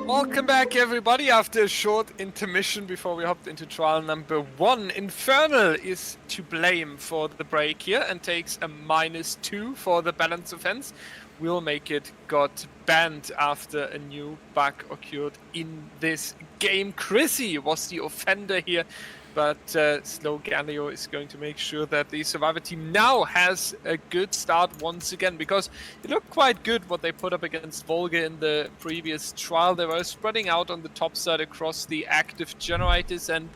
Welcome back, everybody, after a short intermission before we hopped into trial number 1. Infernal is to blame for the break here and takes a -2 for the balance offense. Will make it got banned after a new bug occurred in this game. Chrissy was the offender here, but Slow Cannell is going to make sure that the Survivor team now has a good start once again, because it looked quite good what they put up against Volga in the previous trial. They were spreading out on the top side across the active generators and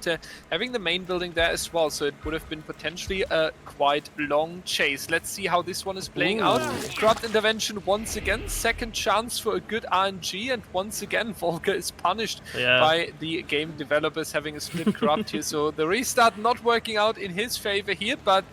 having the main building there as well, so it would have been potentially a quite long chase. Let's see how this one is playing out. Corrupt intervention once again, second chance for a good RNG, and once again Volga is punished by the game developers having a split corrupt here. So the restart not working out in his favor here, but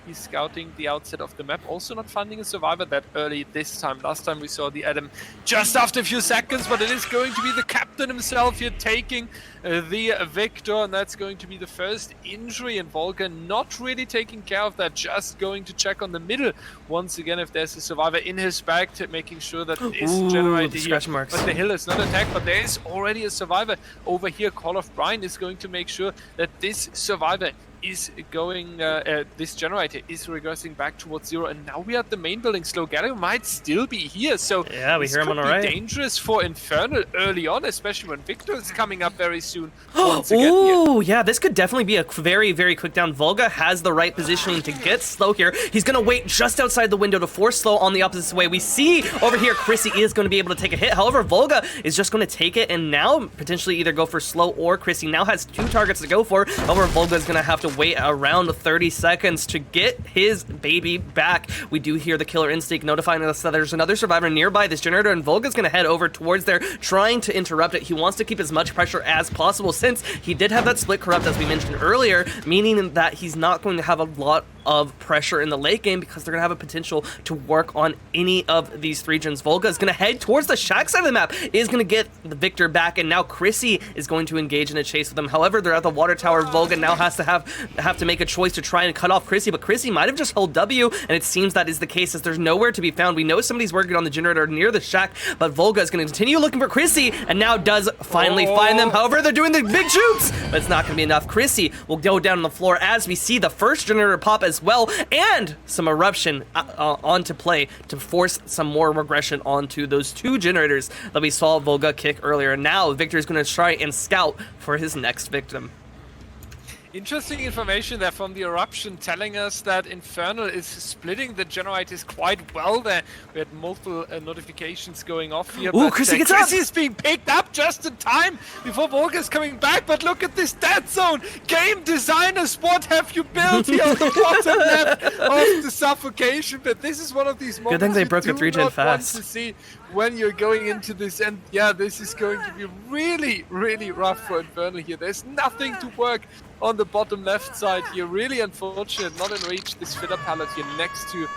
he's scouting the outset of the map, also not finding a survivor that early this time. Last time we saw the Adam just after a few seconds, but it is going to be the captain himself here taking the victor, and that's going to be the first injury, and Volga not really taking care of that, just going to check on the middle once again if there's a survivor in his back, making sure that this generator here, but the hill is not attacked, but there is already a survivor over here. Call of Brian is going to make sure that this survivor is going, this generator is regressing back towards 0, and now we are at the main building. Slow Cannell might still be here, so yeah, we hear him on the right. Dangerous for Infernal early on, especially when Victor is coming up very soon. Once again, oh, yeah, this could definitely be a very, very quick down. Volga has the right positioning to get Slow here. He's going to wait just outside the window to force Slow on the opposite way. We see over here Chrissy is going to be able to take a hit. However, Volga is just going to take it and now potentially either go for Slow or Chrissy. Now has 2 targets to go for. However, Volga is going to have to wait around 30 seconds to get his baby back. We do hear the killer instinct notifying us that there's another survivor nearby this generator, and Volga's going to head over towards there, trying to interrupt it. He wants to keep as much pressure as possible, since he did have that split corrupt, as we mentioned earlier, meaning that he's not going to have a lot of pressure in the late game, because they're going to have a potential to work on any of these 3 gens. Volga is going to head towards the shack side of the map, is going to get the victor back, and now Chrissy is going to engage in a chase with them. However, they're at the water tower. Volga now has to make a choice to try and cut off Chrissy, but Chrissy might have just held W, and it seems that is the case, as there's nowhere to be found. We know somebody's working on the generator near the shack, but Volga is going to continue looking for Chrissy, and now does finally find them. However, they're doing the big shoots, but it's not going to be enough. Chrissy will go down on the floor as we see the first generator pop as well, and some eruption onto play to force some more regression onto those 2 generators that we saw Volga kick earlier. Now Victor is going to try and scout for his next victim. Interesting information there from the eruption, telling us that Infernal is splitting the generators quite well there. We had multiple notifications going off here. Ooh, Chrissy gets up! Chrissy is being picked up just in time before Volga is coming back, but look at this dead zone! Game designers, what have you built here on the bottom left of the suffocation? But this is one of these moments good thing they broke the 3-gen fast. Want to see when you're going into this, and yeah, this is going to be really, really rough for Infernal here. There's nothing to work on the bottom left side here. Really unfortunate, not in reach, this filler pallet here next to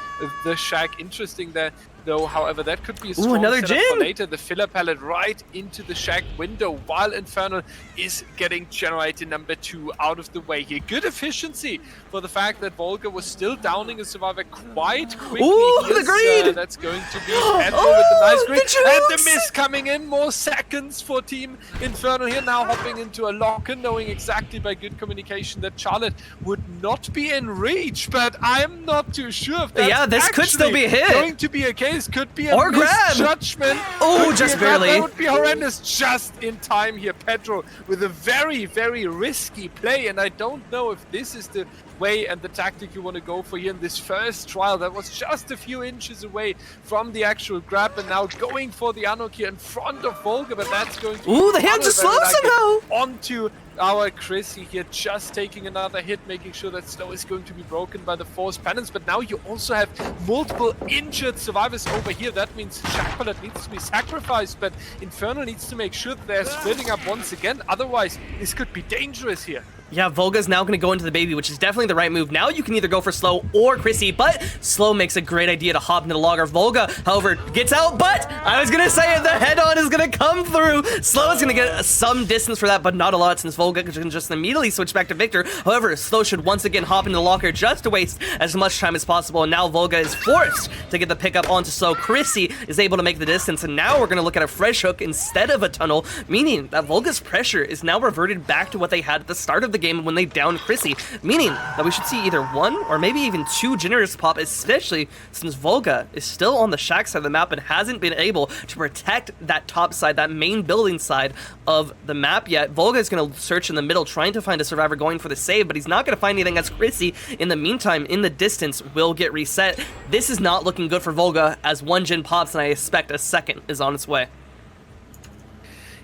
the shack. Interesting there, though, however, that could be a strong another setup gen for later. The filler pallet right into the shack window, while Infernal is getting generator number 2 out of the way here. Good efficiency for the fact that Volga was still downing a survivor quite quickly. Ooh, the green! That's going to be Pedro with the nice green, and the miss coming in. More seconds for Team Infernal here, now hopping into a locker, knowing exactly by good communication that Charlotte would not be in reach, but I'm not too sure if that's this could still be a hit. Going to be a case, could be a or grab judgment. Oh, just barely. That would be horrendous. Just in time here, Pedro with a very, very risky play, and I don't know if this is the way and the tactic you want to go for here in this first trial. That was just a few inches away from the actual grab, and now going for the unhook here in front of Volga, but that's going to the hand just slow somehow onto our Chrissy here, just taking another hit, making sure that Slow is going to be broken by the force penance. But now you also have multiple injured survivors over here. That means Shackpallet needs to be sacrificed, but Infernal needs to make sure that they're splitting up once again. Otherwise, this could be dangerous here. Yeah, Volga's now going to go into the baby, which is definitely the right move. Now you can either go for Slow or Chrissy, but Slow makes a great idea to hop into the logger. Volga, however, gets out, but I was going to say it, the head-on is going to come through. Slow is going to get some distance for that, but not a lot since Volga can just immediately switch back to Victor. However, Slow should once again hop into the locker just to waste as much time as possible, and now Volga is forced to get the pickup onto Slow. Chrissy is able to make the distance, and now we're going to look at a fresh hook instead of a tunnel, meaning that Volga's pressure is now reverted back to what they had at the start of the game when they downed Chrissy, meaning that we should see either one or maybe even two generators pop, especially since Volga is still on the shack side of the map and hasn't been able to protect that top side, that main building side of the map yet. Volga is going to search in the middle, trying to find a survivor going for the save, but he's not going to find anything as Chrissy, in the meantime, in the distance, will get reset. This is not looking good for Volga as one gen pops, and I expect a second is on its way.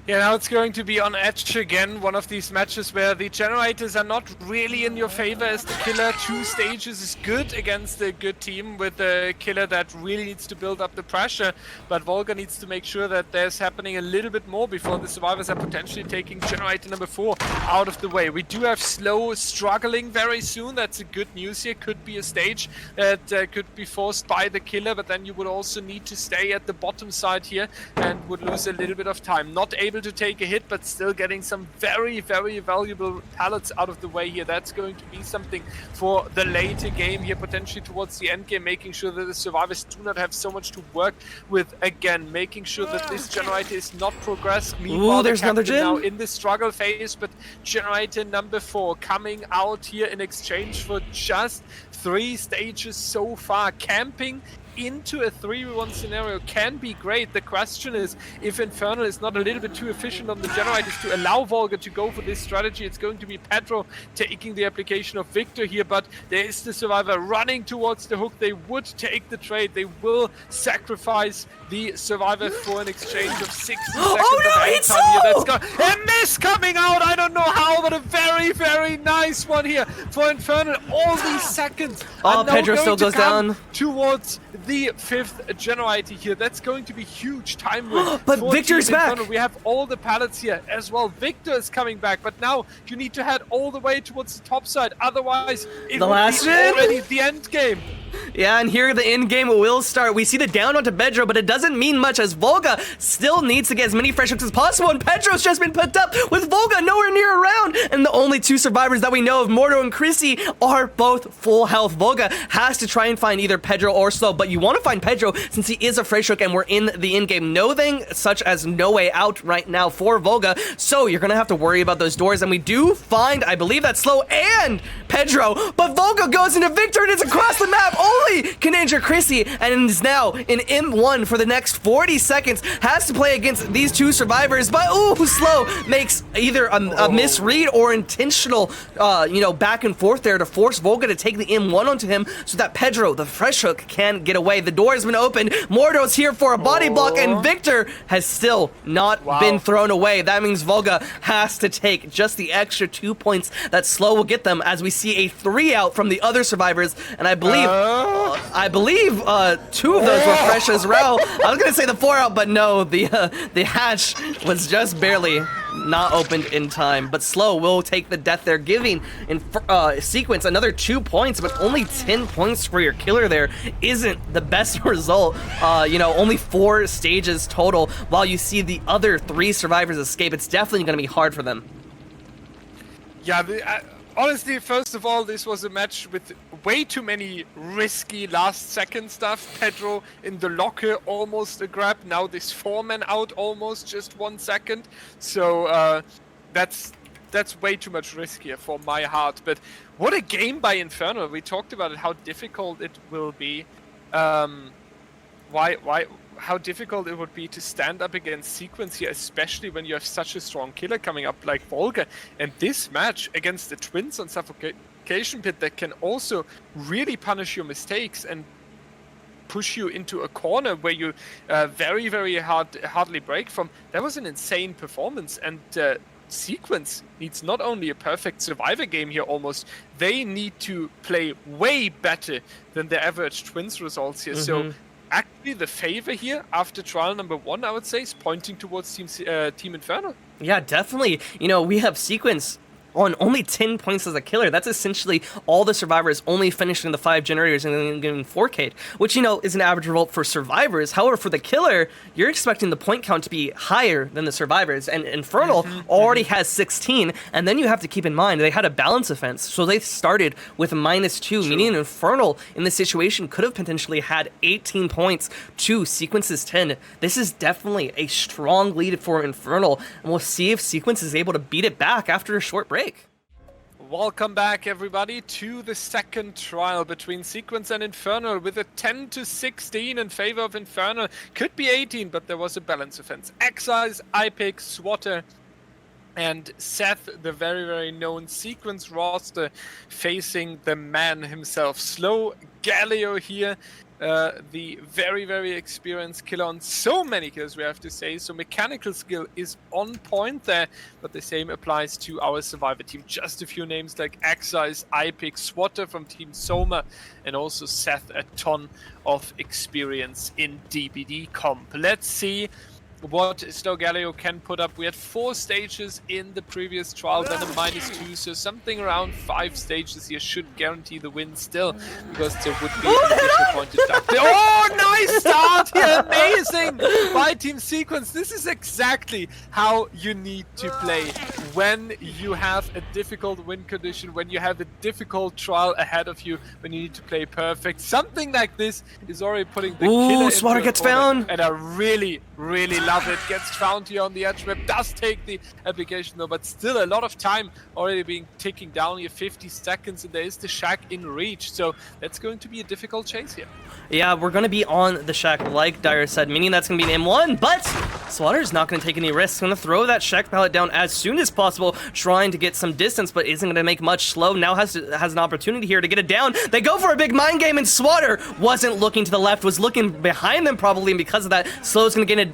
Yeah, now it's going to be on edge again, one of these matches where the generators are not really in your favor as the killer. 2 stages is good against a good team with a killer that really needs to build up the pressure, but Volga needs to make sure that there's happening a little bit more before the survivors are potentially taking generator number 4 out of the way. We do have Slow struggling very soon. That's a good news here. Could be a stage that could be forced by the killer, but then you would also need to stay at the bottom side here and would lose a little bit of time. Not able to take a hit, but still getting some very, very valuable pallets out of the way here. That's going to be something for the later game here, potentially towards the end game, making sure that the survivors do not have so much to work with. Again, making sure that this generator is not progressed. Meanwhile, there's another gen now in the struggle phase, but generator number 4 coming out here in exchange for just 3 stages so far. Camping into a 3v1 scenario can be great. The question is, if Infernal is not a little bit too efficient on the generators to allow Volga to go for this strategy, it's going to be Pedro taking the application of Victor here, but there is the survivor running towards the hook. They would take the trade. They will sacrifice the survivor for an exchange of 60 seconds of aim time here. That's got a miss coming out. I don't know how, but a very, very nice one here for Infernal. All these seconds are now Pedro going still to goes come down towards the 5th generator here. That's going to be huge time win. But Victor's back. We have all the pallets here as well. Victor is coming back, but now you need to head all the way towards the top side. Otherwise, it will be already the end game. Yeah, and here the end game will start. We see the down onto Pedro, but it doesn't mean much as Volga still needs to get as many fresh hooks as possible, and Pedro's just been picked up with Volga nowhere near around, and the only 2 survivors that we know of, Mordo and Chrissy, are both full health. Volga has to try and find either Pedro or Slow, but you want to find Pedro since he is a fresh hook and we're in the end game. No thing such as no way out right now for Volga, so you're going to have to worry about those doors, and we do find, I believe that's Slow and Pedro, but Volga goes into Victor and it's across the map. Only can injure Chrissy and is now in M1 for the next 40 seconds. Has to play against these 2 survivors, but ooh, Slow makes either a misread or intentional, back and forth there to force Volga to take the M1 onto him so that Pedro, the fresh hook, can get away. The door has been opened. Mordo's here for a body block, and Victor has still not been thrown away. That means Volga has to take just the extra 2 points that Slow will get them, as we see a 3 out from the other survivors, and I believe 2 of those were fresh as well. I was gonna say the 4 out, but no, the hatch was just barely not opened in time. But Slow will take the death there, giving in sequence another 2 points, but only 10 points for your killer there isn't the best result. Only 4 stages total, while you see the other 3 survivors escape. It's definitely gonna be hard for them. Yeah, honestly, first of all, this was a match with way too many risky last-second stuff. Pedro in the locker, almost a grab. Now this 4-man out, almost just 1 second. So that's way too much riskier for my heart. But what a game by Infernal. We talked about it, how difficult it will be. How difficult it would be to stand up against Sequence here, especially when you have such a strong killer coming up like Volga. And this match against the Twins on Suffocation Pit that can also really punish your mistakes and push you into a corner where you very, very hardly break from. That was an insane performance, and Sequence needs not only a perfect survivor game here almost, they need to play way better than the average Twins results here. So actually the favor here after trial number 1, I would say, is pointing towards Team Infernal. Yeah, definitely. We have Sequence on only 10 points as a killer. That's essentially all the survivors only finishing the 5 generators and then getting 4K'd, which, you know, is an average result for survivors. However, for the killer, you're expecting the point count to be higher than the survivors, and Infernal already has 16, and then you have to keep in mind they had a balance offense, so they started with -2, meaning Infernal in this situation could have potentially had 18 points to Sequence's 10. This is definitely a strong lead for Infernal, and we'll see if Sequence is able to beat it back after a short break. Welcome back, everybody, to the second trial between Sequence and Infernal with a 10-16 in favor of Infernal. Could be 18, but there was a balance offense. Excise, IPIC, Swatter, and Seth, the very, very known Sequence roster, facing the man himself. Slow Galio here. The very, very experienced killer on so many kills, we have to say. So mechanical skill is on point there, but the same applies to our survivor team. Just a few names like Excise, IPIC, Swatter from Team Soma, and also Seth, a ton of experience in DBD comp. Let's see what Slow Galio can put up. We had 4 stages in the previous trial, then a -2, so something around 5 stages here should guarantee the win still, because there would be an additional point deducted. Oh, nice start here! Amazing by Team Sequence. This is exactly how you need to play when you have a difficult win condition, when you have a difficult trial ahead of you, when you need to play perfect. Something like this is already putting the killer into Swatter gets found, and I really love it. Gets found here on the edge map, does take the application though, but still a lot of time already being ticking down here, 50 seconds, and there is the shack in reach, so that's going to be a difficult chase here. Yeah, we're going to be on the shack, like Dyer said, meaning that's going to be an M1, but Swatter's not going to take any risks. Going to throw that shack pallet down as soon as possible, trying to get some distance, but isn't going to make much. Slow now has an opportunity here to get it down. They go for a big mind game, and Swatter wasn't looking to the left, was looking behind them probably, and because of that, Slow's going to get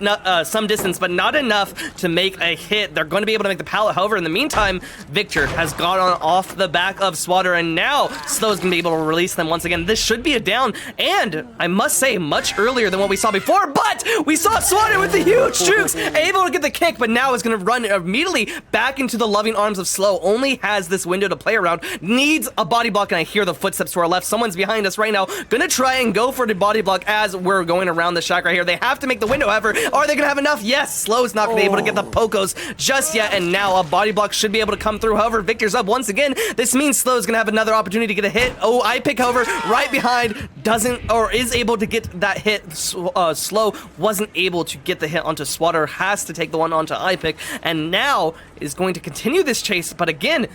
some distance, but not enough to make a hit. They're going to be able to make the pallet. However, in the meantime, Victor has got on off the back of Swatter, and now Slow's going to be able to release them once again. This should be a down, and I must say, much earlier than what we saw before, but we saw Swatter with the huge jukes, able to get the kick, but now is going to run immediately back into the loving arms of Slow. Only has this window to play around, needs a body block, and I hear the footsteps to our left. Someone's behind us right now, gonna try and go for the body block as we're going around the shack right here. They have to make the window, however. Are they gonna have enough? Yes, Slow's not gonna be able to get the pokos just yet, and now a body block should be able to come through. However, Victor's up once again. This means Slow's gonna have another opportunity to get a hit. Oh, IPIC, however, right behind, doesn't, or is able to get that hit. Slow wasn't able to get the hit onto Swatter, has to take the one onto IPIC, and now is going to continue this chase, but again,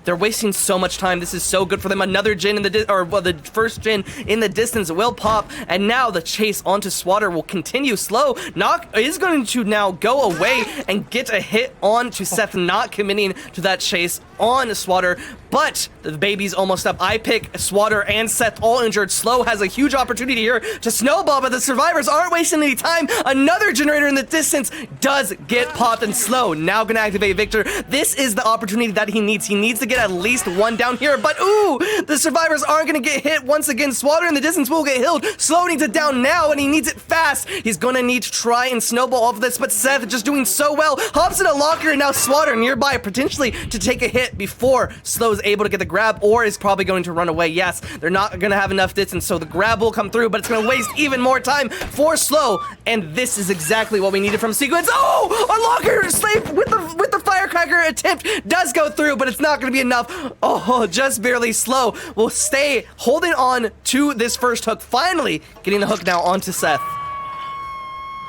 they're wasting so much time. This is so good for them. Another gen in the the first gen in the distance will pop, and now the chase onto Swatter will continue. Slow is going to now go away and get a hit onto Seth, not committing to that chase on Swatter, but the baby's almost up. IPIC, Swatter, and Seth all injured. Slow has a huge opportunity here to snowball, but the survivors aren't wasting any time. Another generator in the distance does get popped, and Slow now gonna activate Victor. This is the opportunity that he needs. He needs to get at least one down here, but ooh, the survivors aren't gonna get hit once again. Swatter in the distance will get healed. Slow needs it down now, and he needs it fast. He's gonna need to try and snowball off of this, but Seth just doing so well. Hops in a locker, and now Swatter nearby, potentially to take a hit before Slow is able to get the grab, or is probably going to run away. Yes, they're not gonna have enough distance, so the grab will come through, but it's gonna waste even more time for Slow, and this is exactly what we needed from Sequence. Oh, a locker slave with the firecracker attempt does go through, but it's not gonna be enough. Oh, just barely. Slow will stay holding on to this first hook, finally getting the hook now onto Seth.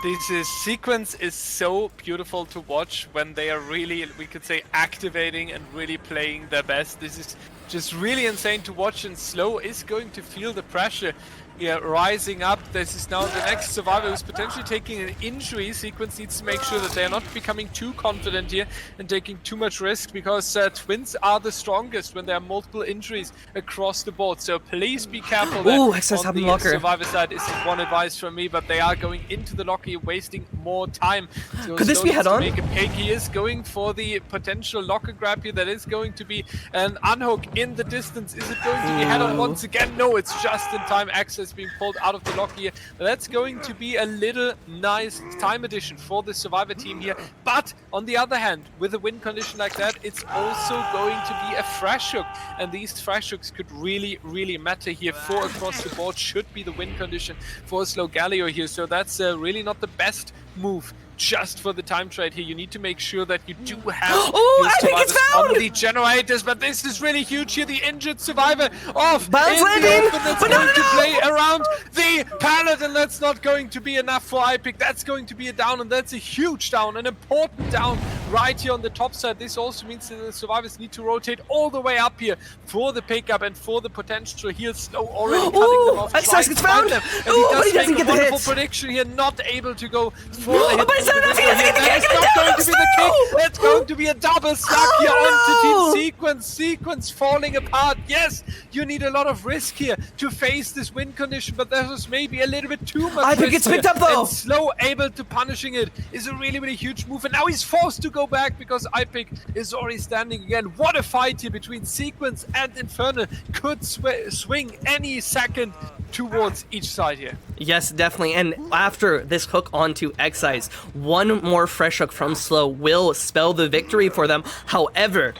This Sequence is so beautiful to watch when they are really, we could say, activating and really playing their best. This is just really insane to watch, and Slow is going to feel the pressure. Yeah, rising up. This is now the next survivor who's potentially taking an injury. Sequence needs to make sure that they're not becoming too confident here and taking too much risk, because Twins are the strongest when there are multiple injuries across the board. So please be careful there. Ooh, Excess on the locker. survivor side is one advice from me, but they are going into the locker, wasting more time. So could this be head on? Make a pick. He is going for the potential locker grab here. That is going to be an unhook in the distance. Is it going to be head on once again? No, it's just in time. Access is being pulled out of the lock here. That's going to be a little nice time addition for the Survivor team here. But on the other hand, with a win condition like that, it's also going to be a fresh hook. And these fresh hooks could really, really matter here. 4 across the board should be the win condition for Slow Galio here. So that's really not the best move. Just for the time trade here, you need to make sure that you do have your survivors on the generators, but this is really huge here. The injured survivor off in the open that's going to play around the pallet, and that's not going to be enough for iPick. That's going to be a down, and that's a huge down, an important down right here on the top side. This also means that the survivors need to rotate all the way up here for the pickup and for the potential heal. Slow already cutting them off. X-Size gets found! And he does make a wonderful prediction here, not able to go for a hit. That's not going to be the kick. It's going to be a double stack here onto Team Sequence. Sequence falling apart. Yes, you need a lot of risk here to face this win condition, but that was maybe a little bit too much. I think it's picked up though. And Slow able to punishing it is a really, really huge move, and now he's forced to go back because iPick is already standing again. What a fight here between Sequence and Infernal. Could swing any second towards each side here. Yes, definitely. And after this hook onto X-Size, one more fresh hook from Slow will spell the victory for them. However,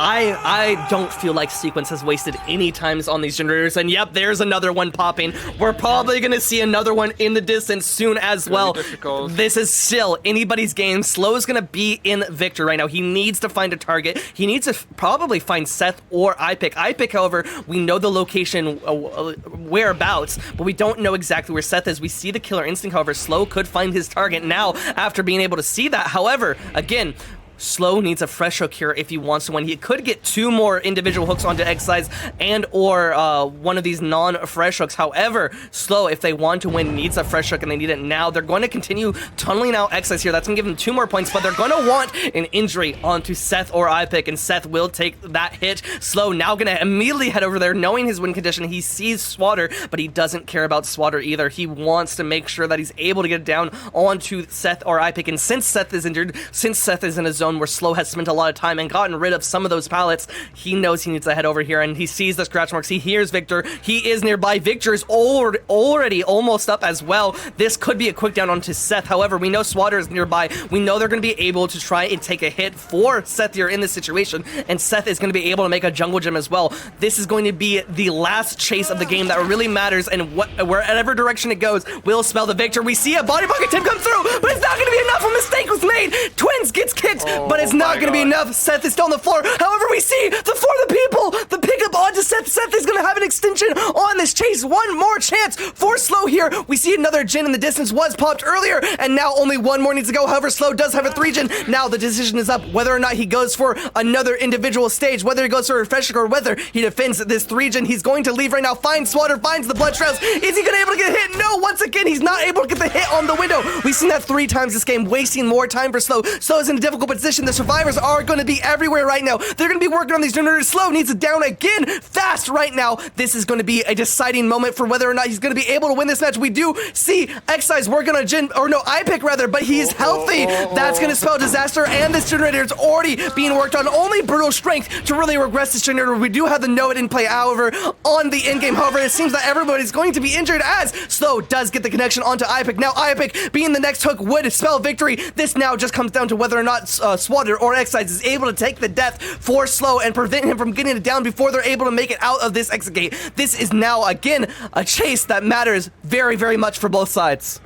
I don't feel like Sequence has wasted any times on these generators, and yep, there's another one popping. We're probably gonna see another one in the distance soon as well. Difficult. This is still anybody's game. Slow is gonna be in victor right now. He needs to find a target. He needs to probably find Seth or iPick. iPick, however, we know the location whereabouts, but we don't know exactly where Seth is. We see the killer instinct, however, Slow could find his target now after being able to see that. However, again, Slow needs a fresh hook here if he wants to win. He could get 2 more individual hooks onto X-Size and or one of these non-fresh hooks. However, Slow, if they want to win, needs a fresh hook, and they need it now. They're going to continue tunneling out X-Size here. That's going to give them 2 more points, but they're going to want an injury onto Seth or iPick, and Seth will take that hit. Slow now going to immediately head over there, knowing his win condition. He sees Swatter, but he doesn't care about Swatter either. He wants to make sure that he's able to get down onto Seth or iPick, and since Seth is injured, since Seth is in a zone where Slow has spent a lot of time and gotten rid of some of those pallets, he knows he needs to head over here, and he sees the scratch marks. He hears Victor. He is nearby. Victor is already almost up as well. This could be a quick down onto Seth. However, we know Swatter is nearby. We know they're going to be able to try and take a hit for Seth here in this situation, and Seth is going to be able to make a jungle gym as well. This is going to be the last chase of the game that really matters, and wherever direction it goes will spell the victor. We see a body bucket tip come through, but it's not going to be enough. A mistake was made. Twins gets kicked, but it's not going to be enough. Seth is still on the floor. However, we see the people, the pickup onto Seth. Seth is going to have an extension on this chase. One more chance for Slow here. We see another gen in the distance was popped earlier, and now only one more needs to go. However, Slow does have a 3 gen. Now the decision is up whether or not he goes for another individual stage, whether he goes for a refresher or whether he defends this 3 gen. He's going to leave right now. Finds Swatter, finds the blood trails. Is he going to be able to get a hit? No, once again, he's not able to get the hit on the window. We've seen that 3 times this game, wasting more time for Slow. Slow is in a difficult position. The survivors are going to be everywhere right now. They're going to be working on these generators. Slow needs it down again fast right now. This is going to be a deciding moment for whether or not he's going to be able to win this match. We do see X-Size working on iPick rather, but he's healthy. That's going to spell disaster, and this generator is already being worked on. Only brutal strength to really regress this generator. We do have the Noah in play, however, on the end game. However, it seems that everybody's going to be injured as Slow does get the connection onto iPick. Now, iPick being the next hook would spell victory. This now just comes down to whether or not Swatter or X-Size is able to take the death for Slow and prevent him from getting it down before they're able to make it out of this exit gate. This is now, again, a chase that matters very, very much for both sides.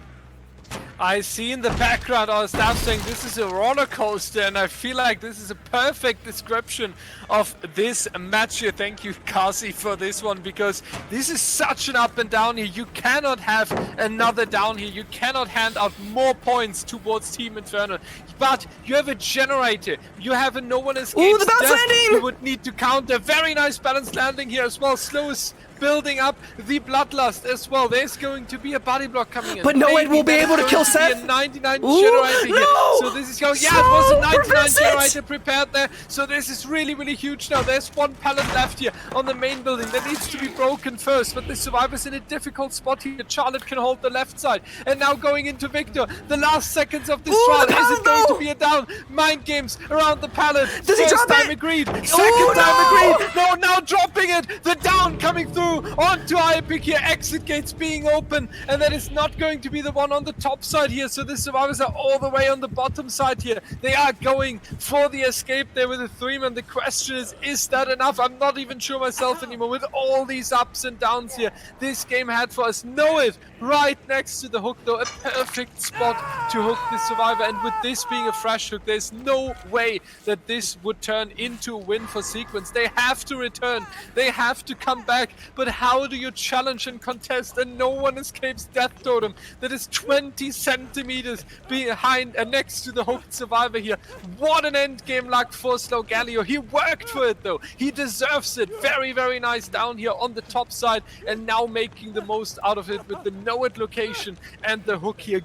I see in the background our staff saying this is a roller coaster, and I feel like this is a perfect description of this match here. Thank you, Kasi, for this one, because this is such an up and down here. You cannot have another down here. You cannot hand out more points towards Team Infernal. But you have a generator. You have a no one escapes. Ooh, the bounce landing! You would need to counter. Very nice balanced landing here as well. Slow is building up the bloodlust as well. There's going to be a body block coming in. But no one will be able to kill Seth. A 99 generator here. So this is going. Yeah, it was a 99 generator prepared there. So this is really, really huge now. There's one pallet left here on the main building that needs to be broken first. But the survivor's in a difficult spot here. Charlotte can hold the left side. And now going into Victor. The last seconds of this trial. Is it going to be a down? Mind games around the pallet. Does he drop it? Agreed. Second time agreed. No, now dropping it. The down coming through. through onto IPIC here. Exit gates being open, and that is not going to be the one on the top side here. So the survivors are all the way on the bottom side here. They are going for the escape there with a 3-man. The question is that enough? I'm not even sure myself anymore with all these ups and downs here. This game had for us. Know it, right next to the hook though, a perfect spot to hook the survivor, and with this being a fresh hook, there's no way that this would turn into a win for Sequence. They have to return, they have to come back, but how do you challenge and contest and no one escapes Death Totem that is 20 centimeters behind and next to the hooked survivor here? What an end game luck for Slow Galio. He worked for it though, he deserves it. Very, very nice down here on the top side, and now making the most out of it with the know-it location and the hook here.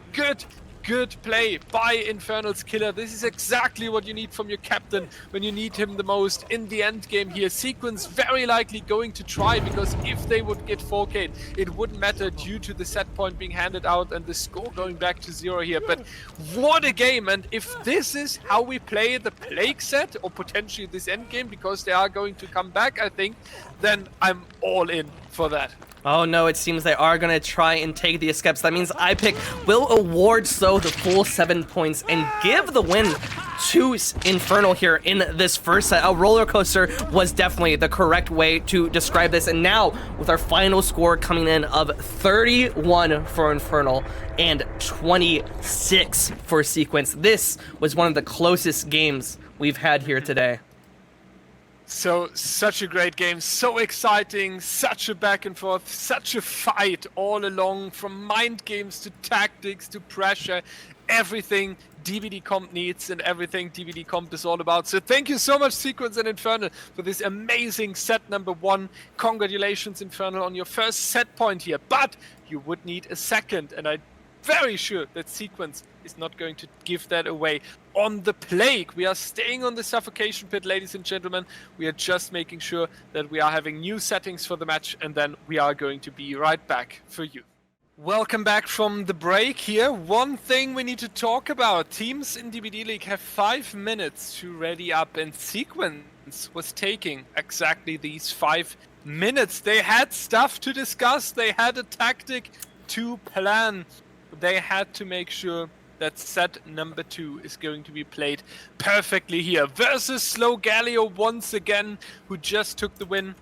Good play by Infernal's killer. This is exactly what you need from your captain when you need him the most in the end game here. Sequence very likely going to try, because if they would get 4K'd, it wouldn't matter due to the set point being handed out and the score going back to 0 here. But what a game, and if this is how we play the Plague set, or potentially this end game, because they are going to come back, I think, then I'm all in for that. Oh no, it seems they are going to try and take the escapes. That means IPIC will award Slow the full 7 points and give the win to Infernal here in this first set. A roller coaster was definitely the correct way to describe this. And now, with our final score coming in of 31 for Infernal and 26 for Sequence, this was one of the closest games we've had here today. So, such a great game, so exciting, such a back and forth, such a fight all along, from mind games to tactics to pressure, everything DBD Comp needs and everything DBD Comp is all about. So thank you so much, Sequence and Infernal, for this amazing set number 1. Congratulations, Infernal, on your first set point here, but you would need a second, and I'm very sure that Sequence is not going to give that away on the Plague. We are staying on the Suffocation Pit, ladies and gentlemen. We are just making sure that we are having new settings for the match, and then we are going to be right back for you. Welcome back from the break here. One thing we need to talk about. Teams in DBDLeague have 5 minutes to ready up, and Sequence was taking exactly these 5 minutes. They had stuff to discuss. They had a tactic to plan. They had to make sure that set number 2 is going to be played perfectly here versus Slow Galio once again, who just took the win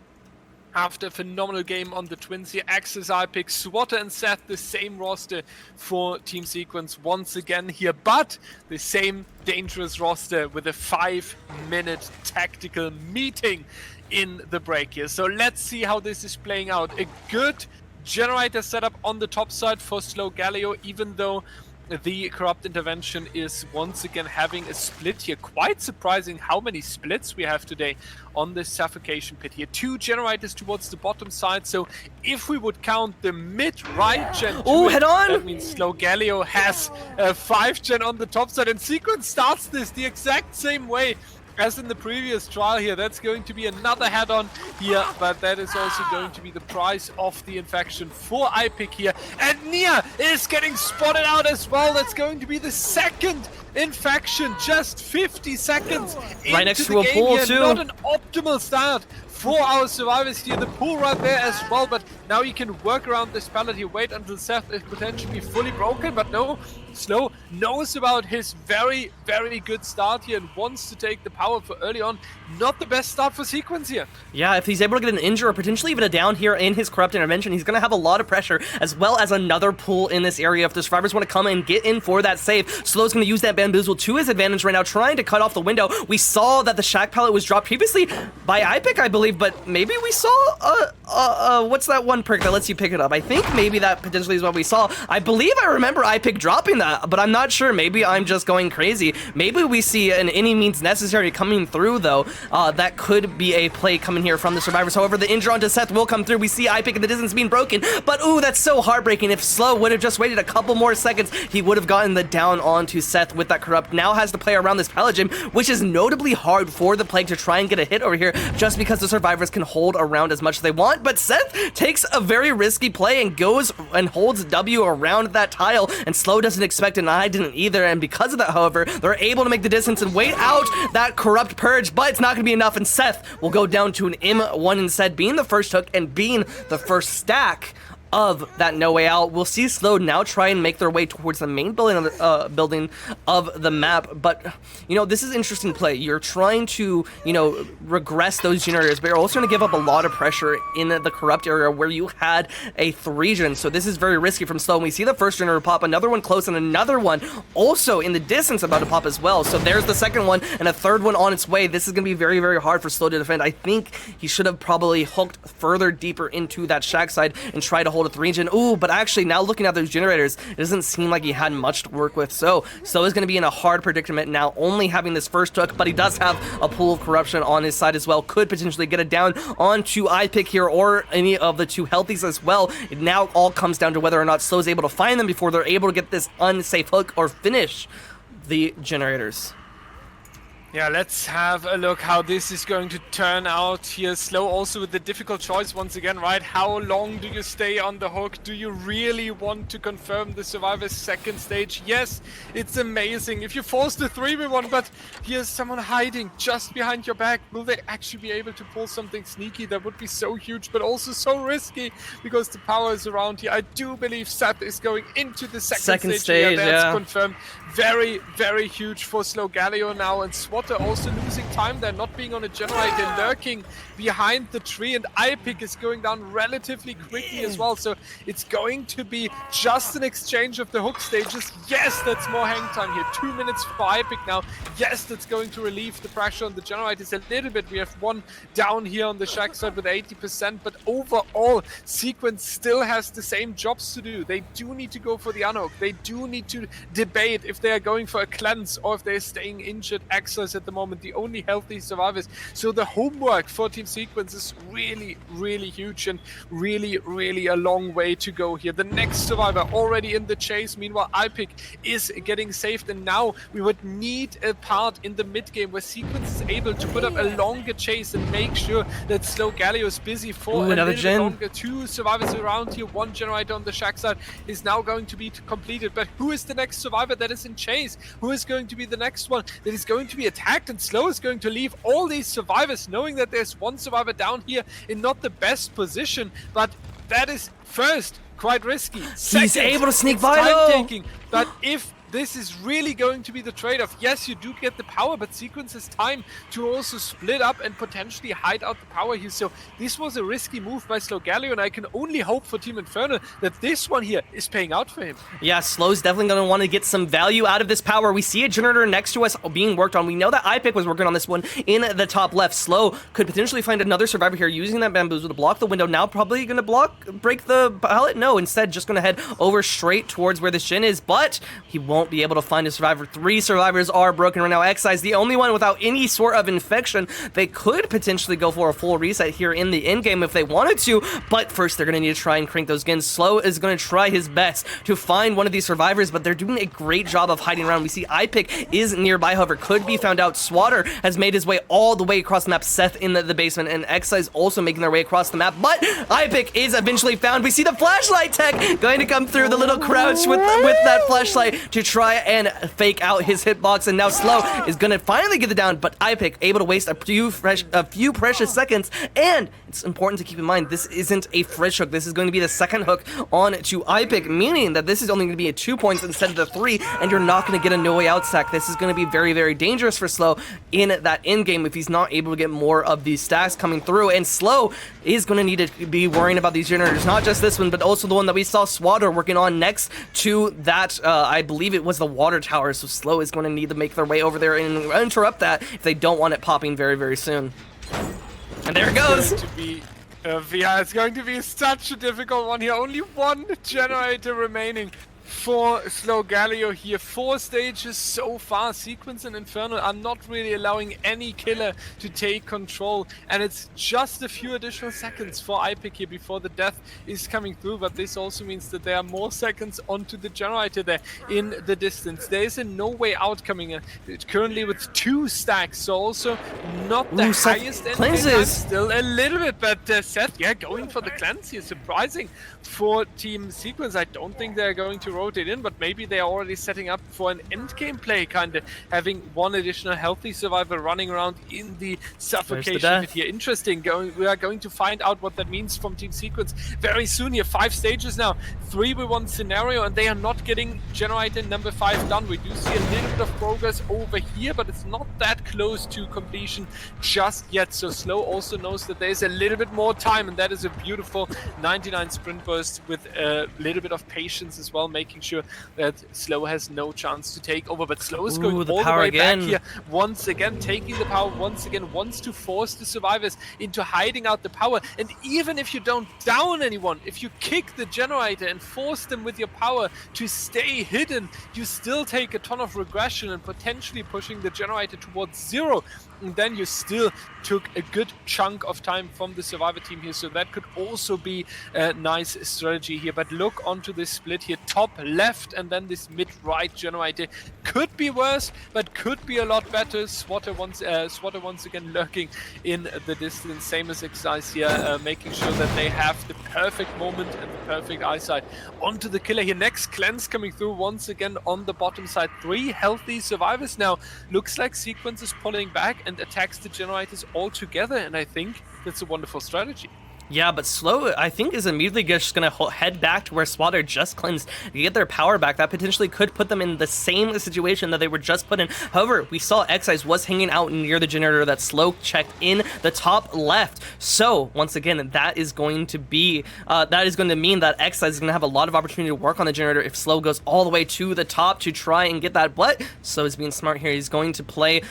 after a phenomenal game on the Twins here. Axis, IPIC, Swatter and Seth, the same roster for Team Sequence once again here, but the same dangerous roster with a 5-minute tactical meeting in the break here. So let's see how this is playing out. A good generator setup on the top side for Slow Galio, even though the Corrupt Intervention is once again having a split here. Quite surprising how many splits we have today on this Suffocation Pit here. 2 generators towards the bottom side, so if we would count the mid-right gen, head on! That means Slow Galio has a 5 gen on the top side, and Sequence starts this the exact same way as in the previous trial here. That's going to be another head-on here, but that is also going to be the price of the infection for IPIC here. And Nia is getting spotted out as well. That's going to be the second infection, just 50 seconds right next into to the a game pool here. too. Not an optimal start for our survivors here. The pool right there as well, but now you can work around this pallet here. Wait until Seth is potentially fully broken, but no. Slow knows about his very, very good start here and wants to take the power for early on. Not the best start for Sequence here. Yeah, if he's able to get an injury or potentially even a down here in his Corrupt Intervention, he's going to have a lot of pressure, as well as another pull in this area if the survivors want to come and get in for that save. Slow's going to use that bamboozle to his advantage right now, trying to cut off the window. We saw that the Shack pallet was dropped previously by IPIC, I believe, but maybe we saw what's that one perk that lets you pick it up? I think maybe that potentially is what we saw. I believe I remember IPIC dropping that, but I'm not sure. Maybe I'm just going crazy. Maybe we see an any means necessary coming through, though. That could be a play coming here from the survivors. However, the injury onto Seth will come through. We see IPIC in the distance being broken, but ooh, that's so heartbreaking. If Slow would have just waited a couple more seconds, he would have gotten the down onto Seth with that Corrupt. Now has to play around this pallet gym, which is notably hard for the Plague to try and get a hit over here, just because the survivors can hold around as much as they want. But Seth takes makes a very risky play and goes and holds W around that tile, and Slow doesn't expect it, and I didn't either, and because of that, however, they're able to make the distance and wait out that Corrupt Purge, but it's not going to be enough, and Seth will go down to an M1 instead, being the first hook and being the first stack of that No Way Out. We'll see Slow now try and make their way towards the main building of the map, but you know, this is interesting play. You're trying to, you know, regress those generators, but you're also going to give up a lot of pressure in the Corrupt area where you had a 3-gen, so this is very risky from Slow. And we see the first generator pop, another one close, and another one also in the distance about to pop as well. So there's the second one, and a third one on its way. This is going to be very, very hard for Slow to defend. I think he should have probably hooked further deeper into that shack side and tried to hold a 3-gen. Ooh, but actually now looking at those generators, it doesn't seem like he had much to work with. So Slow is going to be in a hard predicament now, only having this first hook, but he does have a pool of corruption on his side as well. Could potentially get it down onto iPick here or any of the two healthies as well. It now all comes down to whether or not Slow is able to find them before they're able to get this unsafe hook or finish the generators. Yeah, let's have a look how this is going to turn out here. Slow also with the difficult choice once again, right? How long do you stay on the hook? Do you really want to confirm the Survivor's second stage? Yes, it's amazing if you force the 3v1, but here's someone hiding just behind your back. Will they actually be able to pull something sneaky? That would be so huge, but also so risky because the power is around here. I do believe Seth is going into the second stage. Yeah, that's confirmed. Very, very huge for Slow Galio now, and Swatter also losing time there, not being on a generator, lurking behind the tree, and iPick is going down relatively quickly as well, so it's going to be just an exchange of the hook stages. Yes, that's more hang time here, 2 minutes for iPick now. Yes, that's going to relieve the pressure on the generators a little bit. We have one down here on the shack side with 80%, but overall, Sequence still has the same jobs to do. They do need to go for the unhook. They do need to debate if they are going for a cleanse or if they're staying injured. Axel at the moment the only healthy survivors, so the homework for Team Sequence is really, really huge and really, really a long way to go here. The next survivor already in the chase. Meanwhile, iPick is getting saved, and now we would need a part in the mid game where Sequence is able to put up a longer chase and make sure that Slow Galio is busy for a little bit longer. 2 survivors around here, 1 generator on the shack side is now going to be completed, but who is the next survivor that is in chase? Who is going to be the next one that is going to be attacked? And Slow is going to leave all these survivors knowing that there's one survivor down here in not the best position, but that is first quite risky. Second, he's able to sneak by time taking, but if this is really going to be the trade-off. Yes, you do get the power, but Sequence has time to also split up and potentially hide out the power here. So this was a risky move by Slow Galio, and I can only hope for Team Infernal that this one here is paying out for him. Yeah, Slow's definitely going to want to get some value out of this power. We see a generator next to us being worked on. We know that iPick was working on this one in the top left. Slow could potentially find another survivor here using that bamboozle to block the window. Now probably going to break the pallet. No, instead just going to head over straight towards where this gen is, but he won't be able to find a survivor. 3 survivors are broken right now. Xi is the only one without any sort of infection. They could potentially go for a full reset here in the end game if they wanted to, but first they're going to need to try and crank those gens. Slow is going to try his best to find one of these survivors, but they're doing a great job of hiding around. We see iPick is nearby, however, could be found out. Swatter has made his way all the way across the map. Seth in the basement, and Xi is also making their way across the map, but iPick is eventually found. We see the flashlight tech going to come through, the little crouch with that flashlight to try and fake out his hitbox, and now Slow is gonna finally get it down, but iPick able to waste a few precious seconds. And it's important to keep in mind, this isn't a fresh hook. This is going to be the second hook on to iPick, meaning that this is only gonna be at 2 points instead of the 3, and you're not gonna get a no way out stack. This is gonna be very, very dangerous for Slow in that end game if he's not able to get more of these stacks coming through, and Slow is gonna need to be worrying about these generators, not just this one, but also the one that we saw Swatter working on next to that, I believe it was the water tower. So Slow is going to need to make their way over there and interrupt that if they don't want it popping very, very soon. And there it goes. Yeah, it's going to be such a difficult one here. Only 1 generator remaining. for Slow Galio here. 4 stages so far. Sequence and Infernal are not really allowing any killer to take control, and it's just a few additional seconds for iPick here before the death is coming through, but this also means that there are more seconds onto the generator there in the distance. There is a no way out coming in currently with 2 stacks, so also not the highest end time, still a little bit, but Seth, yeah, going for the cleanse here. Surprising for Team Sequence. I don't think they're going to rotate in, but maybe they are already setting up for an endgame play, kind of having 1 additional healthy survivor running around in the suffocation pit here. Interesting. We are going to find out what that means from Team Sequence very soon here. 5 stages now, 3v1 scenario, and they are not getting generator number 5 done. We do see a little bit of progress over here, but it's not that close to completion just yet. So Slow also knows that there's a little bit more time, and that is a beautiful 99 sprint burst with a little bit of patience as well, making sure that Slow has no chance to take over. But Slow is going all the way back here, once again taking the power, once again wants to force the survivors into hiding out the power. And even if you don't down anyone, if you kick the generator and force them with your power to stay hidden, you still take a ton of regression and potentially pushing the generator towards 0. And then you still took a good chunk of time from the survivor team here, so that could also be a nice strategy here. But look onto this split here, top left and then this mid right generator. Could be worse, but could be a lot better. Swatter once again lurking in the distance, same as Exercise here, making sure that they have the perfect moment and the perfect eyesight onto the killer here. Next cleanse coming through once again on the bottom side. 3 healthy survivors now. Looks like Sequence is pulling back and attacks the generators all together, and I think that's a wonderful strategy. Yeah, but Slow, I think, is immediately just going to head back to where Swatter just cleansed to get their power back. That potentially could put them in the same situation that they were just put in. However, we saw Excise was hanging out near the generator that Slow checked in the top left. So, once again, that is going to be, mean that Excise is going to have a lot of opportunity to work on the generator if Slow goes all the way to the top to try and get that. But Slow is being smart here. He's going to play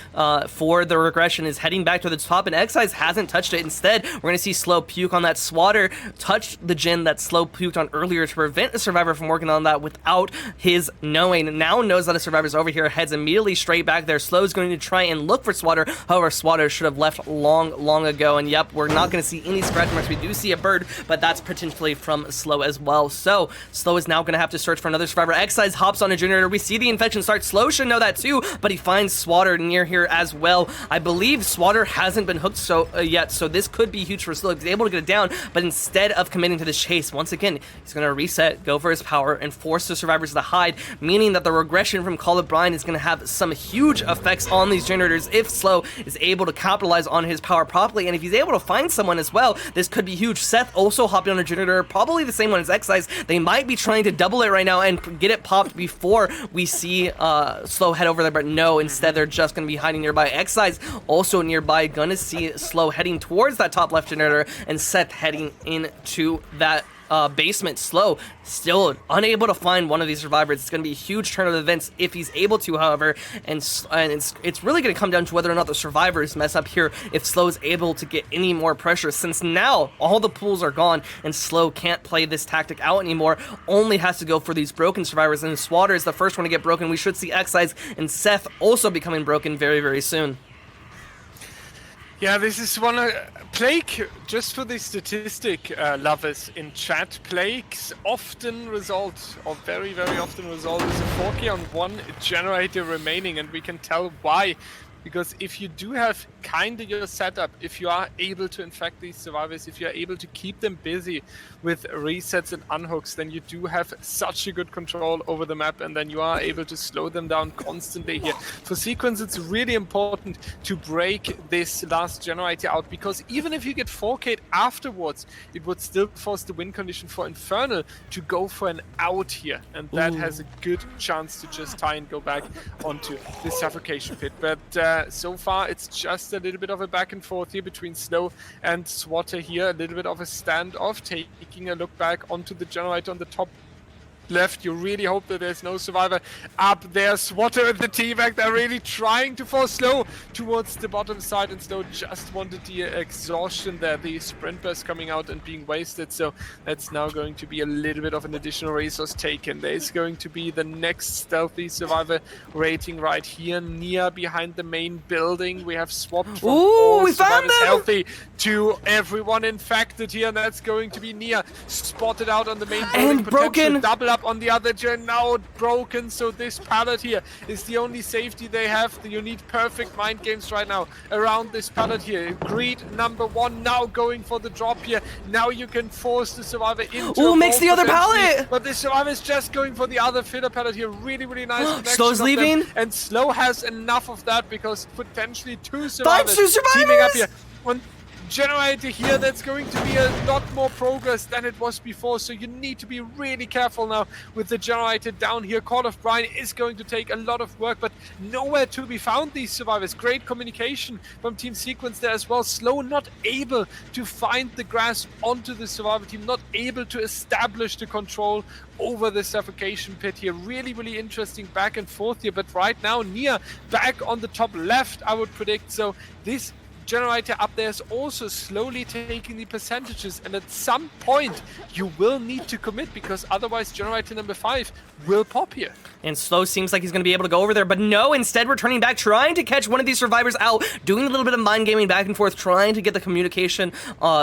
for the regression, is heading back to the top, and Excise hasn't touched it. Instead, we're going to see Slow puke on that. Swatter touched the gen that Slow puked on earlier to prevent a survivor from working on that without his knowing. Now knows that a survivor's over here, heads immediately straight back there. Slow is going to try and look for Swatter. However, Swatter should have left long ago. And yep, we're not going to see any scratch marks. We do see a bird, but that's potentially from Slow as well. So Slow is now going to have to search for another survivor. Excise hops on a generator. We see the infection start. Slow should know that too, but he finds Swatter near here as well. I believe Swatter hasn't been hooked yet, so this could be huge for Slow. He's able to get it down, but instead of committing to this chase, once again, he's going to reset, go for his power, and force the survivors to hide, meaning that the regression from Call of Brine is going to have some huge effects on these generators if Slow is able to capitalize on his power properly, and if he's able to find someone as well, this could be huge. Seth also hopped on a generator, probably the same one as Excise. They might be trying to double it right now and get it popped before we see Slow head over there, but no, instead they're just going to be hiding nearby. Excise also nearby, gonna see Slow heading towards that top left generator, and Seth heading into that basement. Slow still unable to find one of these survivors. It's going to be a huge turn of events if he's able to, however, and it's really going to come down to whether or not the survivors mess up here if Slow is able to get any more pressure, since now all the pools are gone and Slow can't play this tactic out anymore, only has to go for these broken survivors, and Swatter is the first one to get broken. We should see Excise and Seth also becoming broken very soon. Yeah, this is one Plague, just for the statistic lovers in chat, Plagues often result, or very often result, is a 4K on 1 generator remaining, and we can tell why. Because if you do have kind of your setup, if you are able to infect these survivors, if you are able to keep them busy with resets and unhooks, then you do have such a good control over the map, and then you are able to slow them down constantly here. For Sequence, it's really important to break this last generator out, because even if you get 4K'd afterwards, it would still force the win condition for Infernal to go for an out here, and that has a good chance to just try and go back onto the suffocation pit. But so far, it's just a little bit of a back and forth here between Slow and Swatter here, a little bit of a standoff, taking a look back onto the generator on the top left. You really hope that there's no survivor up there. Swatter and the T-Mac, they're really trying to force Slow towards the bottom side, and Slow just wanted the exhaustion there. The sprint burst coming out and being wasted, so that's now going to be a little bit of an additional resource taken. There's going to be the next stealthy survivor rating right here, Nia behind the main building. We have swapped from all survivors healthy to everyone infected here, and that's going to be Nia spotted out on the main building. And broken. Double up on the other gen, now broken, so this pallet here is the only safety they have. You need perfect mind games right now around this pallet here. Greed number 1 now going for the drop here. Now you can force the survivor into Ooh, makes the other pallet! But the survivor is just going for the other filler pallet here. Really, really nice connection. Slow's leaving. And Slow has enough of that because potentially 2 survivors Two survivors teaming up here. One generator here, that's going to be a lot more progress than it was before, so you need to be really careful now with the generator down here. Call of Brine is going to take a lot of work, but nowhere to be found, these survivors. Great communication from Team Sequence there as well. Slow not able to find the grasp onto the survivor team, not able to establish the control over the suffocation pit here. Really, really interesting back and forth here, but right now Nia back on the top left, I would predict. So this generator up there is also slowly taking the percentages, and at some point you will need to commit, because otherwise generator number 5 will pop here. And Slow seems like he's going to be able to go over there, but no, instead we're turning back, trying to catch one of these survivors out, doing a little bit of mind gaming back and forth, trying to get the communication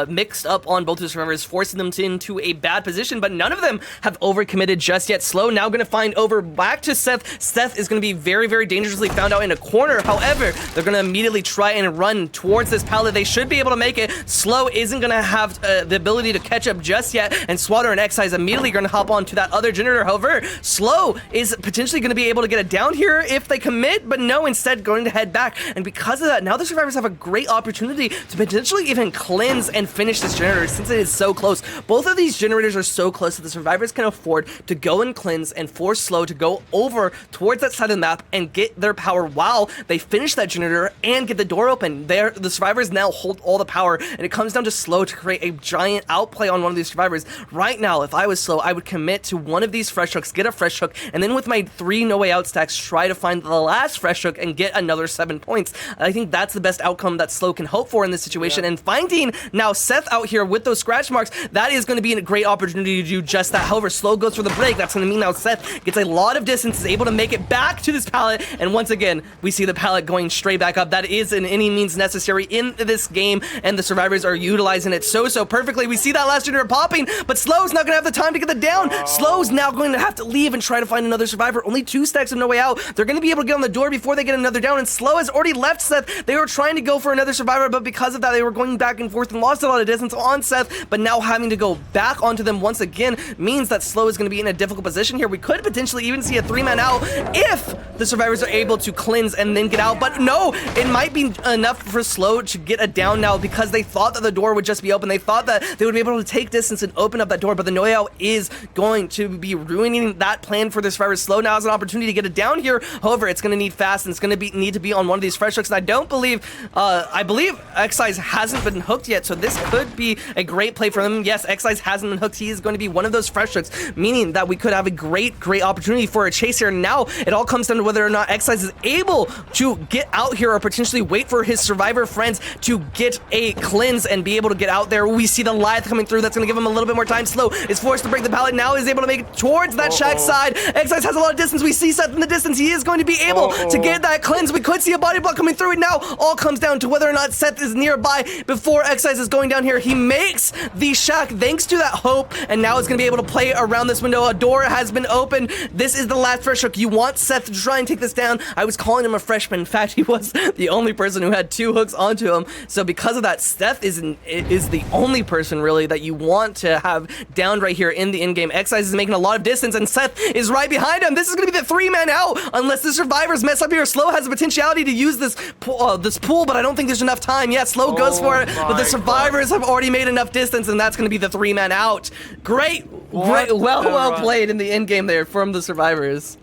mixed up on both the survivors, forcing them into a bad position, but none of them have overcommitted just yet. Slow now going to find over back to Seth. Seth is going to be very, very dangerously found out in a corner. However, they're going to immediately try and run towards this pallet. They should be able to make it. Slow isn't going to have the ability to catch up just yet, and Swatter and Excise immediately going to hop on to that other generator. However, Slow is potentially going to be able to get it down here if they commit, but no, instead going to head back. And because of that, now the survivors have a great opportunity to potentially even cleanse and finish this generator, since it is so close. Both of these generators are so close that the survivors can afford to go and cleanse and force Slow to go over towards that side of the map and get their power while they finish that generator and get the door open. The survivors now hold all the power, and it comes down to Slow to create a giant outplay on one of these survivors. Right now, if I was Slow, I would commit to one of these fresh hooks, get a fresh hook, and then with my 3 no way out stacks, try to find the last fresh hook and get another 7 points. I think that's the best outcome that Slow can hope for in this situation. And finding now Seth out here with those scratch marks, that is going to be a great opportunity to do just that. However, Slow goes for the break. That's going to mean now Seth gets a lot of distance, is able to make it back to this pallet, and once again, we see the pallet going straight back up. That is in any means necessary in this game, and the survivors are utilizing it so perfectly. We see that last generator popping, but Slow's not going to have the time to get the down. Slow's now going to have to leave and try to find another survivor. Only 2 stacks of no way out. They're going to be able to get on the door before they get another down, and Slow has already left Seth. They were trying to go for another survivor, but because of that, they were going back and forth and lost a lot of distance on Seth, but now having to go back onto them once again means that Slow is going to be in a difficult position here. We could potentially even see a 3-man out if the survivors are able to cleanse and then get out, but no, it might be enough for Slow to get a down now, because they thought that the door would just be open. They thought that they would be able to take distance and open up that door, but the no way out is going to be ruining that plan for this survivor. Slow now has an opportunity to get it down here. However, it's going to need fast, and it's going to need to be on one of these fresh hooks, and I don't believe, I believe Excise hasn't been hooked yet, so this could be a great play for them. Yes, Excise hasn't been hooked. He is going to be one of those fresh hooks, meaning that we could have a great opportunity for a chase here. Now, it all comes down to whether or not Excise is able to get out here or potentially wait for his survivor friends to get a cleanse and be able to get out there. We see the Lyth coming through. That's going to give him a little bit more time. Slow is forced to break the pallet. Now is able to make it towards that shack side. Excise has a lot of distance. We see Seth in the distance. He is going to be able to get that cleanse. We could see a body block coming through, and now all comes down to whether or not Seth is nearby before Excise is going down here. He makes the shack thanks to that hope, and now is going to be able to play around this window. A door has been opened. This is the last fresh hook. You want Seth to try and take this down. I was calling him a freshman. In fact, he was the only person who had 2 hooks onto him. So because of that, Seth is the only person really that you want to have down right here in the in-game. Excise is making a lot of distance, and Seth is right behind him. This is going to be the 3-man out unless the survivors mess up here. Slow has the potentiality to use this pool, but I don't think there's enough time. Yeah, Slow goes for it, but the survivors have already made enough distance, and that's going to be the 3-man out. Great, well played in the in-game there from the survivors.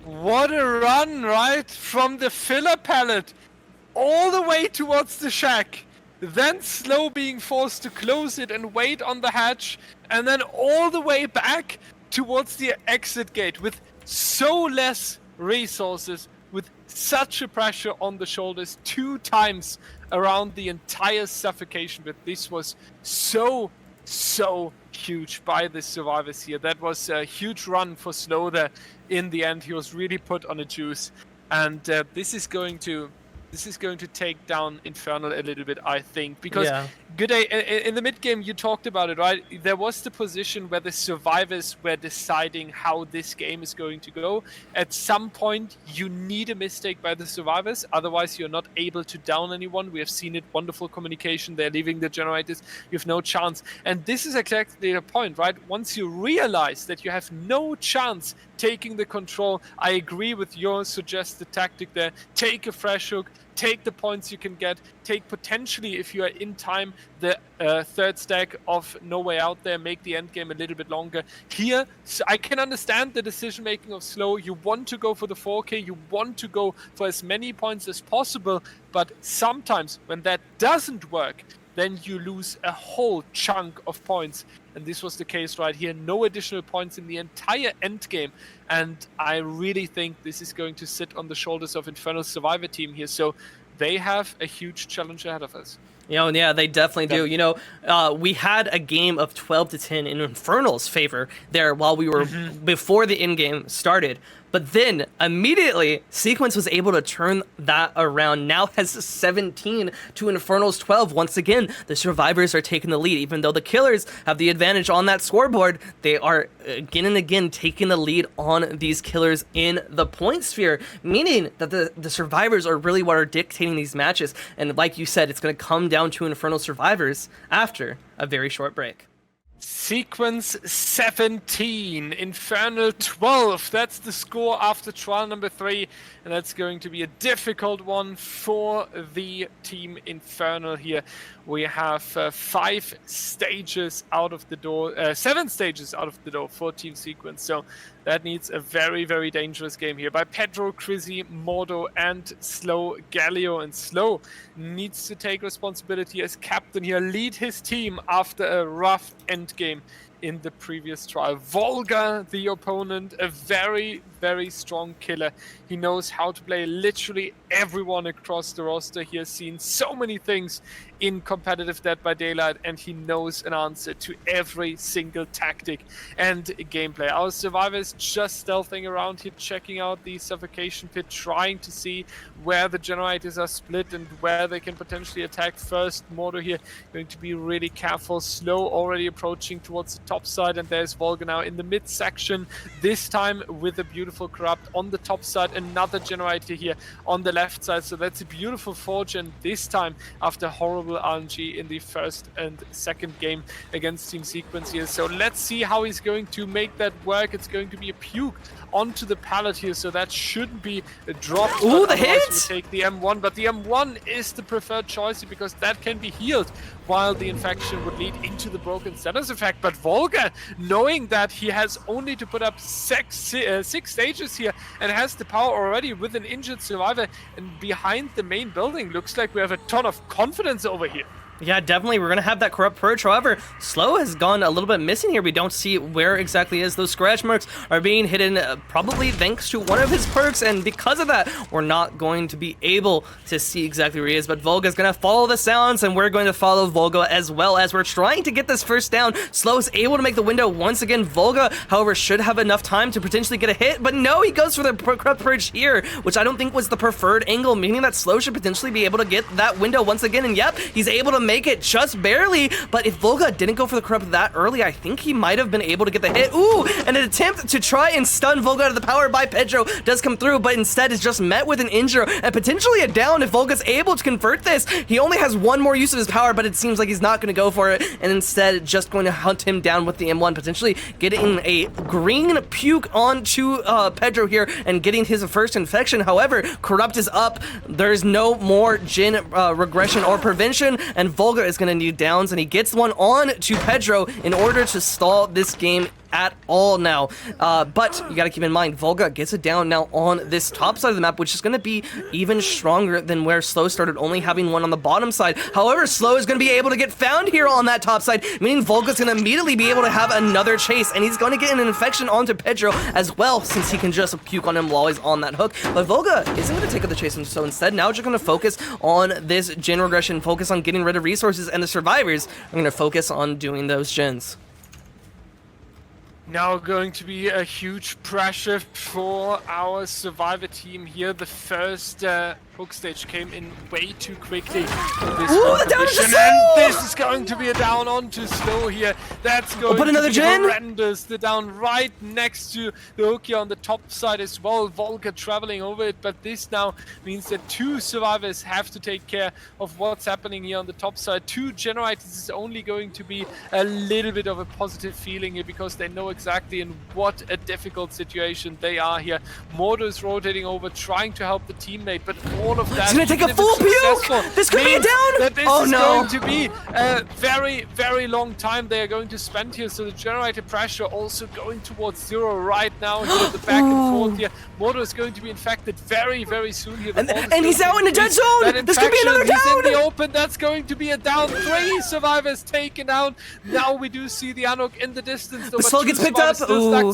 What a run, right? From the filler pallet all the way towards the shack. Then Slow being forced to close it and wait on the hatch, and then all the way back towards the exit gate with so less resources, with such a pressure on the shoulders 2 times around the entire suffocation bit. This was so huge by the survivors here. That was a huge run for Slow there. In the end, he was really put on a juice, and this is going to take down Infernal a little bit, I think, because Good Day, in the mid game you talked about it, right? There was the position where the survivors were deciding how this game is going to go. At some point you need a mistake by the survivors, otherwise you're not able to down anyone. We have seen it, wonderful communication, they're leaving the generators, you have no chance. And this is exactly the point, right? Once you realize that you have no chance taking the control, I agree with your suggested tactic there. Take a fresh hook, take the points you can get, take potentially, if you are in time, the third stack of No Way Out there, make the end game a little bit longer. Here, so I can understand the decision making of Slow. You want to go for the 4K, you want to go for as many points as possible, but sometimes when that doesn't work, then you lose a whole chunk of points. And this was the case right here. No additional points in the entire end game. And I really think this is going to sit on the shoulders of Infernal Survivor team here. So they have a huge challenge ahead of us. You know, yeah, they definitely do. You know, we had a game of 12-10 in Infernal's favor there while we were before the in-game started. But then immediately, Sequence was able to turn that around. Now has 17 to Infernal's 12. Once again, the survivors are taking the lead. Even though the killers have the advantage on that scoreboard, they are again and again taking the lead on these killers in the point sphere, meaning that the survivors are really what are dictating these matches. And like you said, it's going to come down to Infernal survivors after a very short break. Sequence 17, Infernal 12. That's the score after trial number 3, and that's going to be a difficult one for the team Infernal here. We have 5 stages out of the door, 7 stages out of the door for Team Sequence. So that needs a very, very dangerous game here by Pedro, Chrissy, Mordo, and Slow Galio. And Slow needs to take responsibility as captain here, lead his team after a rough end game in the previous trial. Volga, the opponent, a very, very strong killer. He knows how to play literally everyone across the roster. He has seen so many things in competitive Dead by Daylight, and he knows an answer to every single tactic and gameplay. Our survivors just stealthing around here, checking out the suffocation pit, trying to see where the generators are split and where they can potentially attack first. Mordo here going to be really careful. Slow already approaching towards the top side, and there's Volga now in the mid section, this time with a beautiful corrupt on the top side. Another generator here on the left side, so that's a beautiful forge, and this time after horrible RNG in the first and second game against Team Sequence here. So let's see how he's going to make that work. It's going to be a puke onto the pallet here, so that shouldn't be a drop. Ooh, the hit! We take the M1, but the M1 is the preferred choice because that can be healed while the infection would lead into the broken status effect. But Volga, knowing that he has only to put up 6 stages here and has the power already with an injured survivor and behind the main building, looks like we have a ton of confidence over here. Yeah, definitely. We're going to have that corrupt purge. However, Slow has gone a little bit missing here. We don't see where exactly is. Those scratch marks are being hidden probably thanks to one of his perks, and because of that, we're not going to be able to see exactly where he is. But Volga's going to follow the sounds, and we're going to follow Volga as well as we're trying to get this first down. Slow is able to make the window once again. Volga, however, should have enough time to potentially get a hit, but no, he goes for the corrupt purge here, which I don't think was the preferred angle, meaning that Slow should potentially be able to get that window once again. And yep, he's able to make it just barely, but if Volga didn't go for the corrupt that early, I think he might have been able to get the hit. Ooh, and an attempt to try and stun Volga out of the power by Pedro does come through, but instead is just met with an injure and potentially a down if Volga's able to convert this. He only has one more use of his power, but it seems like he's not going to go for it, and instead just going to hunt him down with the M1, potentially getting a green puke onto Pedro here and getting his first infection. However, corrupt is up. There's no more Jin regression or prevention, and Volga is going to need downs, and he gets one on to Pedro in order to stall this game at all now. But you gotta keep in mind, Volga gets it down now on this top side of the map, which is gonna be even stronger than where Slow started, only having one on the bottom side. However, Slow is gonna be able to get found here on that top side, meaning Volga's gonna immediately be able to have another chase, and he's gonna get an infection onto Pedro as well, since he can just puke on him while he's on that hook. But Volga isn't gonna take up the chase, so instead, now just gonna focus on this gen regression, focus on getting rid of resources, and the survivors are gonna focus on doing those gens. Now going to be a huge pressure for our survivor team here. The first hook stage came in way too quickly. Ooh, down to Slow! And this is going to be a down onto Slow here. That's going to be horrendous. The down right next to the hook here on the top side as well. Volga traveling over it, but this now means that two survivors have to take care of what's happening here on the top side. Two generators is only going to be a little bit of a positive feeling here, because they know exactly in what a difficult situation they are here. Mordo is rotating over, trying to help the teammate, but all of that... It's gonna take a full puke! This could be a down! That this is going to be a very, very long time they are going to spend here, so the generator pressure also going towards zero right now here, the back and forth here. Mordo is going to be infected very, very soon here. And he's out in the dead zone! This could be another down! He's in the open, that's going to be a down. 3 survivors taken down. Now we do see the Anok in the distance. The Slow gets picked up.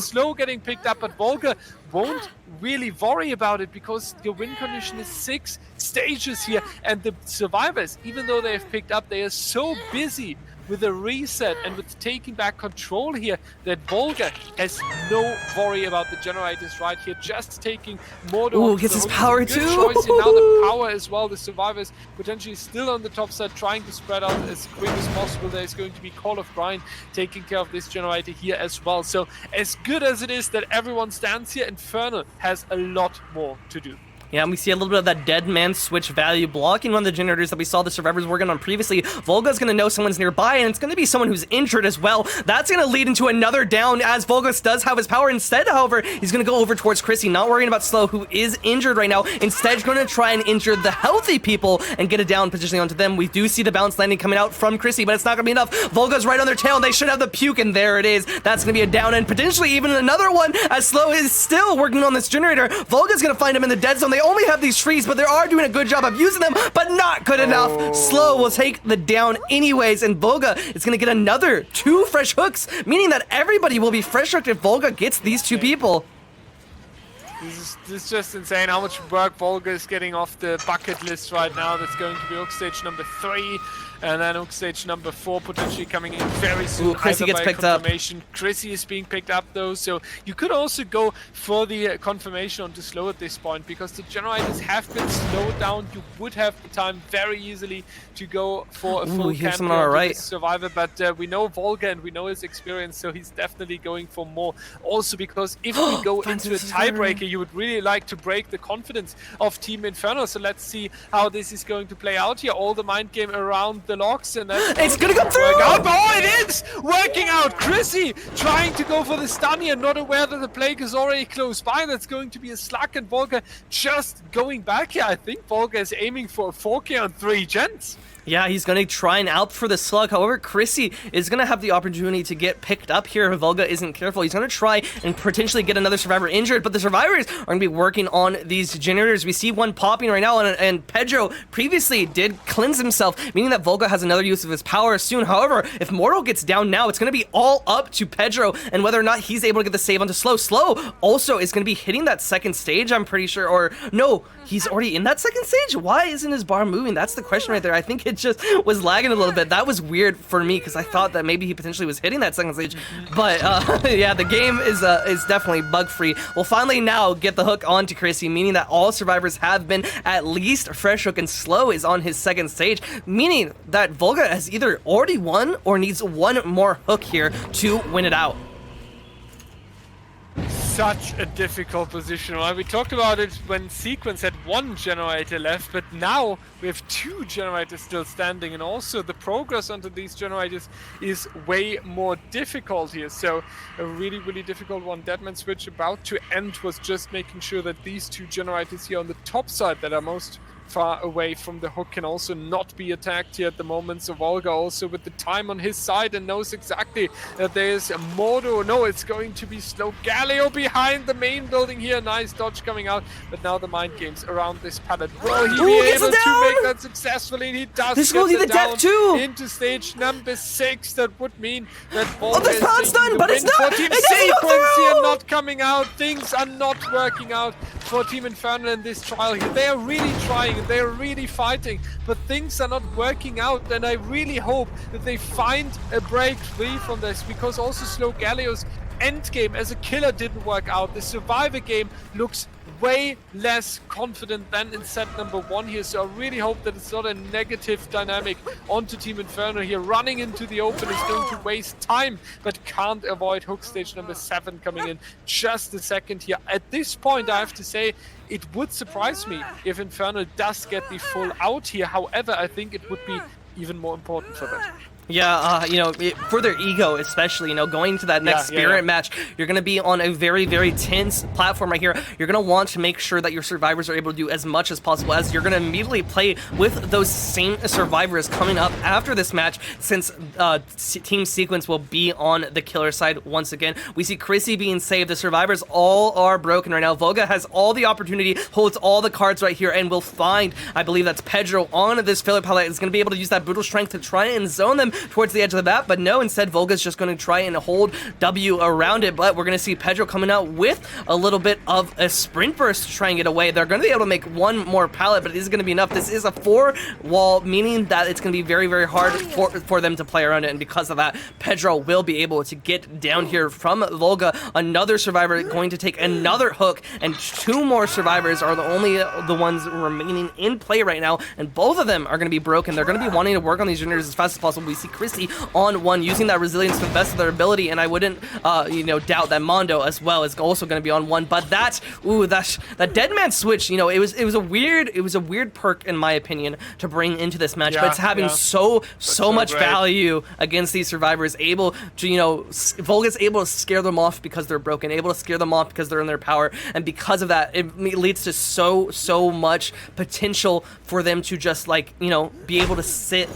Slow getting picked up, but Volga won't really worry about it, because your win condition is 6 stages here, and the survivors, even though they have picked up, they are so busy with a reset and with taking back control here that Volga has no worry about the generators right here, just taking Mordo. Ooh, gets his power too. Choice here. Now the power as well. The survivors potentially still on the top side, trying to spread out as quick as possible. There is going to be Call of Brian taking care of this generator here as well. So as good as it is that everyone stands here, Infernal has a lot more to do. Yeah, and we see a little bit of that dead man switch value blocking one of the generators that we saw the survivors working on previously. Volga's going to know someone's nearby, and it's going to be someone who's injured as well. That's going to lead into another down, as Volgas does have his power. Instead, however, he's going to go over towards Chrissy, not worrying about Slow, who is injured right now. Instead, he's going to try and injure the healthy people and get a down positioning onto them. We do see the bounce landing coming out from Chrissy, but it's not going to be enough. Volga's right on their tail, and they should have the puke, and there it is. That's going to be a down, and potentially even another one, as Slow is still working on this generator. Volga's going to find him in the dead zone. They only have these trees, but they are doing a good job of using them, but not good enough. Slow will take the down anyways, and Volga is going to get another 2 fresh hooks, meaning that everybody will be fresh hooked if Volga gets these 2 people. This is just insane how much work Volga is getting off the bucket list right now. That's going to be hook stage number 3. And then hook stage number 4 potentially coming in very soon. Ooh, Chrissy gets picked up. Chrissy is being picked up though, so you could also go for the confirmation onto Slow at this point, because the generators have been slowed down. You would have the time very easily to go for a full camp on our right survivor, but we know Volga and we know his experience, so he's definitely going for more. Also because if we go into a tiebreaker, you would really like to break the confidence of Team Infernal. So let's see how this is going to play out here. All the mind game around the locks, and that's it's gonna go through. Oh, it is working out. Chrissy trying to go for the stun here, not aware that the Plague is already close by. That's going to be a slug, and Volga just going back here. I think Volga is aiming for a 4K on 3 gens. Yeah, he's going to try and out for the slug. However, Chrissy is going to have the opportunity to get picked up here if Volga isn't careful. He's going to try and potentially get another survivor injured, but the survivors are going to be working on these generators. We see one popping right now, and Pedro previously did cleanse himself, meaning that Volga has another use of his power soon. However, if Mortal gets down now, it's going to be all up to Pedro and whether or not he's able to get the save onto Slow. Slow also is going to be hitting that second stage, I'm pretty sure, or no, he's already in that second stage? Why isn't his bar moving? That's the question right there. I think it just was lagging a little bit. That was weird for me because I thought that maybe he potentially was hitting that second stage. But yeah, the game is definitely bug-free. We'll finally now get the hook onto Chrissy, meaning that all survivors have been at least fresh hook, and Slow is on his second stage, meaning that Volga has either already won or needs one more hook here to win it out. Such a difficult position. Well, we talked about it when Sequence had 1 generator left, but now we have 2 generators still standing, and also the progress onto these generators is way more difficult here. So a really, really difficult one. Deadman switch about to end was just making sure that these 2 generators here on the top side that are most far away from the hook, can also not be attacked here at the moment. So Volga also with the time on his side and knows exactly that there's a Mordo. No, it's going to be slow. Galileo behind the main building here. Nice dodge coming out, but now the mind games around this pallet. Will he be able to make that successfully? He does. This will be the death too. Into stage number 6. That would mean that Volga this pallet's done, but it's not. Team It doesn't go Sequence here through. not coming out. Things are not working out for Team Infernal in this trial here. They are really trying, they are really fighting, but things are not working out, and I really hope that they find a break free from this, because also Slow Galeo's end game as a killer didn't work out. The survivor game looks way less confident than in set number 1 here, so I really hope that it's not a negative dynamic onto Team Infernal here. Running into the open is going to waste time, but can't avoid hook stage number 7 coming in just a second here. At this point, I have to say, it would surprise me if Infernal does get the full out here. However, I think it would be even more important for them. Yeah, you know, for their ego especially, you know, going to that next Spirit match, you're going to be on a very, very tense platform right here. You're going to want to make sure that your survivors are able to do as much as possible, as you're going to immediately play with those same survivors coming up after this match, since Team Sequence will be on the killer side once again. We see Chrissy being saved. The survivors all are broken right now. Volga has all the opportunity, holds all the cards right here, and will find, I believe that's Pedro on this filler palette, is going to be able to use that brutal strength to try and zone them towards the edge of the map, but no, instead Volga's just going to try and hold W around it. But we're going to see Pedro coming out with a little bit of a sprint burst to try and get away. They're going to be able to make one more pallet, but it isn't going to be enough. This is a 4 wall, meaning that it's going to be very, very hard for them to play around it, and because of that, Pedro will be able to get down here from Volga. Another survivor going to take another hook, and 2 more survivors are the ones remaining in play right now, and both of them are going to be broken. They're going to be wanting to work on these generators as fast as possible. We see Chrissy on 1, using that resilience to the best of their ability, and I wouldn't, you know, doubt that Mondo as well is also going to be on 1. But that dead man switch, you know, it was a weird perk in my opinion to bring into this match, but it's having so much value against these survivors. Able to, you know, Volga's able to scare them off because they're broken, able to scare them off because they're in their power, and because of that, it leads to so much potential for them to just, like, you know, be able to sit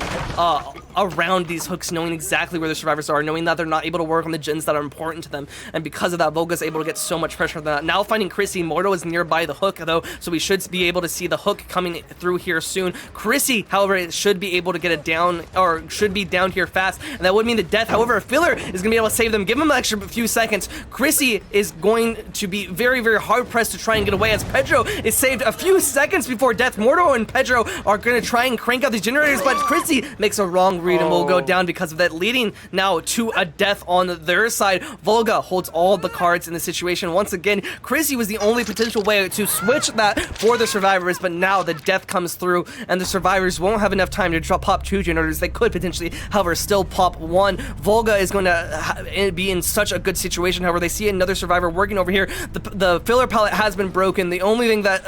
around these hooks, knowing exactly where the survivors are, knowing that they're not able to work on the gens that are important to them, and because of that, Volga's able to get so much pressure on that. Now finding Chrissy, Mordo is nearby the hook though, so we should be able to see the hook coming through here soon. Chrissy, however, should be able to get it down, or should be down here fast, and that would mean the death. However, a filler is going to be able to save them, give them an extra few seconds. Chrissy is going to be very, very hard pressed to try and get away, as Pedro is saved a few seconds before death. Mordo and Pedro are going to try and crank out these generators, but Chrissy makes a wrong read and will go down because of that, leading now to a death on their side. Volga holds all the cards in the situation. Once again, Chrissy was the only potential way to switch that for the survivors, but now the death comes through, and the survivors won't have enough time to pop 2 generators. They could potentially, however, still pop 1. Volga is going to be in such a good situation. However, they see another survivor working over here. The filler palette has been broken. The only thing that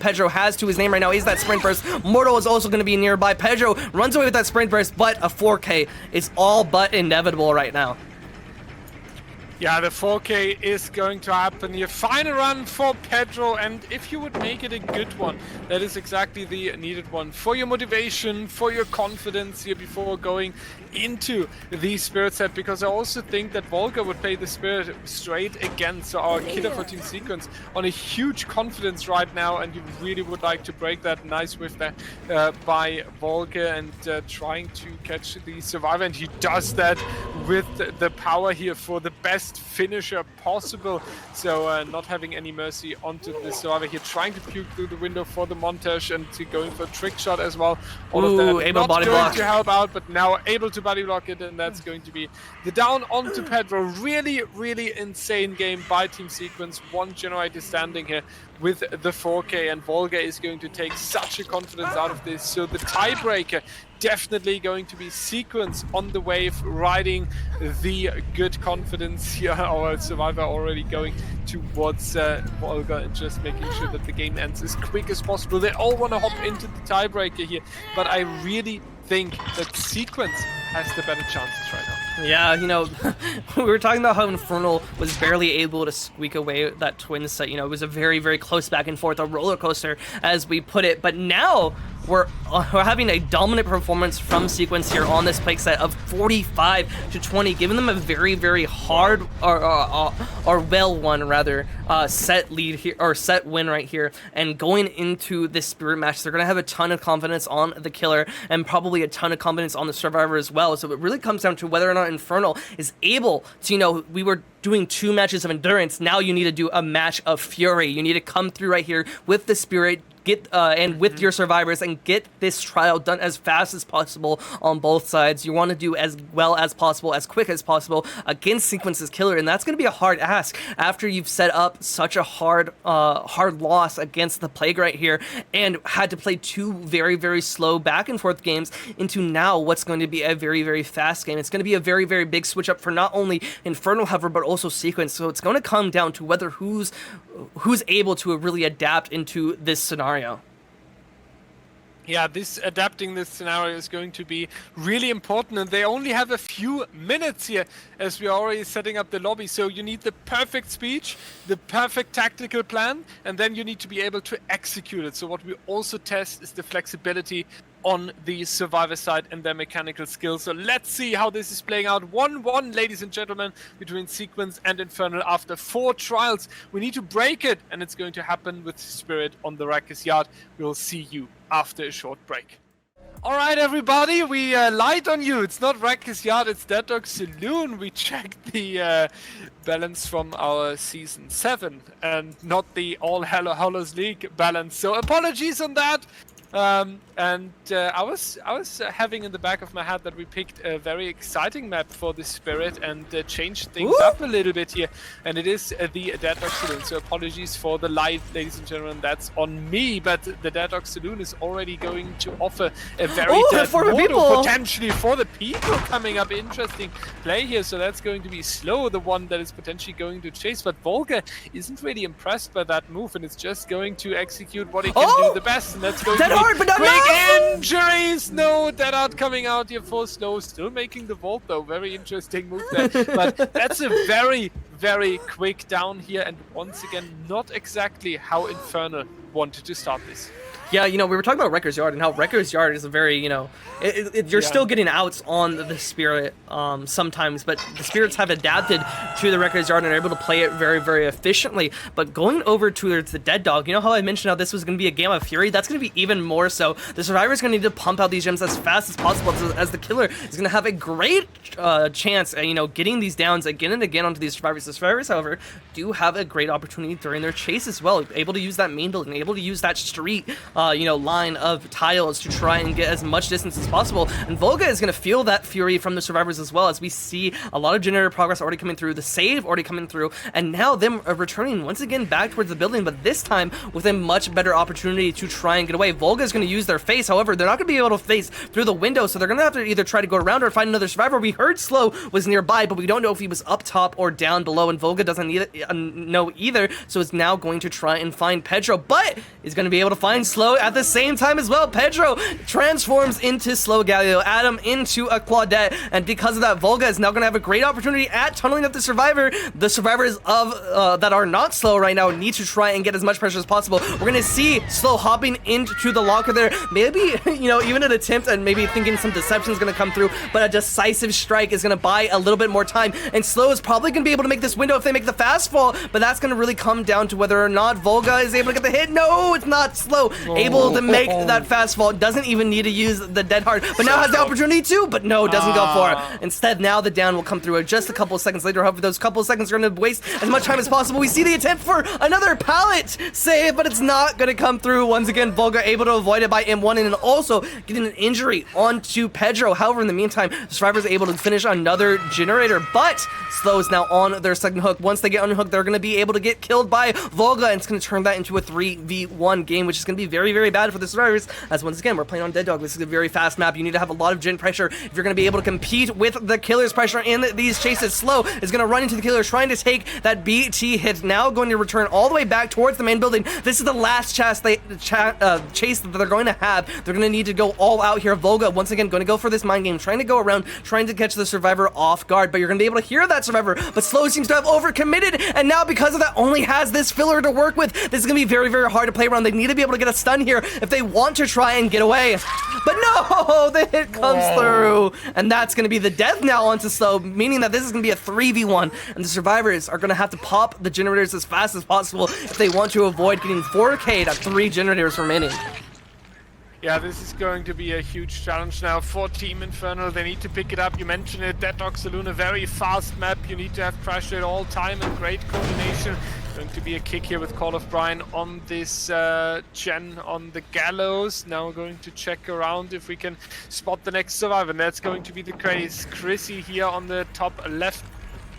Pedro has to his name right now is that sprint burst. Mortal is also going to be nearby. Pedro runs away with that sprint burst, but a 4K is all but inevitable right now. Yeah, the 4K is going to happen here. Final run for Pedro, and if you would make it a good one, that is exactly the needed one for your motivation, for your confidence here before going into the Spirit set, because I also think that Volga would play the Spirit straight again, so our killer for Team Sequence on a huge confidence right now, and you really would like to break that. Nice whiff there by Volga, and trying to catch the survivor, and he does that with the power here for the best finisher possible. So not having any mercy onto the survivor here, trying to puke through the window for the montage, and going for a trick shot as well. All of that able not body going block to help out, but now able to body block it, and that's going to be the down onto Pedro. Really insane game by Team Sequence. 1 generator standing here with the 4K, and Volga is going to take such a confidence out of this. So the tiebreaker definitely going to be Sequence on the wave, riding the good confidence here. Our survivor already going towards Volga and just making sure that the game ends as quick as possible. They all want to hop into the tiebreaker here, but I really think that Sequence has the better chances right now. Yeah, you know, we were talking about how Infernal was barely able to squeak away that Twins set. You know, it was a very, very close back and forth, a roller coaster, as we put it. But now we're having a dominant performance from Sequence here on this Plague set of 45-20, giving them a very, very hard or well won rather set lead here, or set win right here. And going into this Spirit match, they're gonna have a ton of confidence on the killer and probably a ton of confidence on the survivor as well. So it really comes down to whether or not Infernal is able to, you know, we were doing 2 matches of endurance. Now you need to do a match of fury. You need to come through right here with the Spirit, get and with your survivors, and get this trial done as fast as possible on both sides. You want to do as well as possible, as quick as possible against Sequence's killer, and that's going to be a hard ask after you've set up such a hard loss against the Plague right here and had to play 2 very, very slow back and forth games into now what's going to be a very, very fast game. It's going to be a very, very big switch up for not only Infernal, however, but also Sequence. So it's going to come down to whether who's able to really adapt into this scenario. Yeah, adapting this scenario is going to be really important, and they only have a few minutes here as we're already setting up the lobby. So you need the perfect speech, the perfect tactical plan, and then you need to be able to execute it. So what we also test is the flexibility on the survivor side and their mechanical skills. So let's see how this is playing out. 1-1, ladies and gentlemen, between Sequence and Infernal after 4 trials. We need to break it, and it's going to happen with Spirit on the Rackers Yard. We'll see you after a short break. All right, everybody, we lied on you. It's not Rackers Yard, it's Dead Dog Saloon. We checked the balance from our Season 7 and not the All Hallows League balance. So apologies on that. I was having in the back of my head that we picked a very exciting map for the Spirit and changed things up a little bit here, and it is the Dead Dog Saloon. So apologies for the lie, ladies and gentlemen, that's on me, but the Dead Dog Saloon is already going to offer a very potentially for the people coming up. Interesting play here, so that's going to be Slow, the one that is potentially going to chase, but Volga isn't really impressed by that move, and it's just going to execute what he can do the best, and that's going to be but not quick injuries. No, Dead Hard coming out here for Slow, still making the vault though. Very interesting move there, but that's a very, very quick down here, and once again, not exactly how Infernal wanted to start this. Yeah, you know, we were talking about Wrecker's Yard and how Wrecker's Yard is a very, you know, you're still getting outs on the Spirit sometimes, but the Spirits have adapted to the Wrecker's Yard and are able to play it very, very efficiently. But going over to the Dead Dog, you know how I mentioned how this was going to be a game of fury? That's going to be even more so. The Survivor's going to need to pump out these gems as fast as possible, as the Killer is going to have a great chance at, you know, getting these downs again and again onto these Survivors. The Survivors, however, do have a great opportunity during their chase as well, able to use that main building, able to use that street you know, line of tiles to try and get as much distance as possible. And Volga is going to feel that fury from the Survivors as well, as we see a lot of generator progress already coming through, the save already coming through, and now them returning once again back towards the building, but this time with a much better opportunity to try and get away. Volga is going to use their face, however, they're not going to be able to face through the window, so they're going to have to either try to go around or find another survivor. We heard Slow was nearby, but we don't know if he was up top or down below, and Volga doesn't know either, so is now going to try and find Pedro, but is going to be able to find Slow at the same time as well. Pedro transforms into Slow Galileo, Adam into a Claudette, and because of that, Volga is now going to have a great opportunity at tunneling up the Survivor. The Survivors of that are not Slow right now need to try and get as much pressure as possible. We're going to see Slow hopping into the locker there, maybe, you know, even an attempt and maybe thinking some deception is going to come through, but a decisive strike is going to buy a little bit more time, and Slow is probably going to be able to make this window if they make the fast fall, but that's going to really come down to whether or not Volga is able to get the hit. No, it's not. Slow able to make that fast fall, doesn't even need to use the Dead Hard, but now has the opportunity to, but no, doesn't go for it. Instead, now the down will come through just a couple of seconds later. However, those couple of seconds are going to waste as much time as possible. We see the attempt for another pallet save, but it's not going to come through. Once again, Volga able to avoid it by M1 and also getting an injury onto Pedro. However, in the meantime, the Survivors are able to finish another generator, but Slow is now on their second hook. Once they get unhooked, they're going to be able to get killed by Volga, and it's going to turn that into a 3v1 game, which is going to be very, very, very bad for the survivors, as once again, we're playing on Dead Dog. This is a very fast map. You need to have a lot of gen pressure if you're going to be able to compete with the killer's pressure in these chases. Slow is going to run into the killer, trying to take that BT hit, now going to return all the way back towards the main building. This is the last chase that they're going to have. They're going to need to go all out here. Volga, once again, going to go for this mind game, trying to go around, trying to catch the survivor off guard, but you're going to be able to hear that survivor, but Slow seems to have overcommitted, and now because of that only has this filler to work with. This is going to be very, very hard to play around. They need to be able to get a stun here if they want to try and get away. But no, the hit comes through, and that's going to be the death now onto Slow, meaning that this is going to be a 3v1, and the survivors are going to have to pop the generators as fast as possible if they want to avoid getting 4K'd at 3 generators remaining. Yeah, this is going to be a huge challenge now for Team Infernal. They need to pick it up. You mentioned it, Dead Dog Saloon, a very fast map. You need to have pressure at all time and great coordination. Going to be a kick here with Call of Brine on this gen on the gallows. Now we're going to check around if we can spot the next survivor, and that's going to be the case. Chrissy here on the top left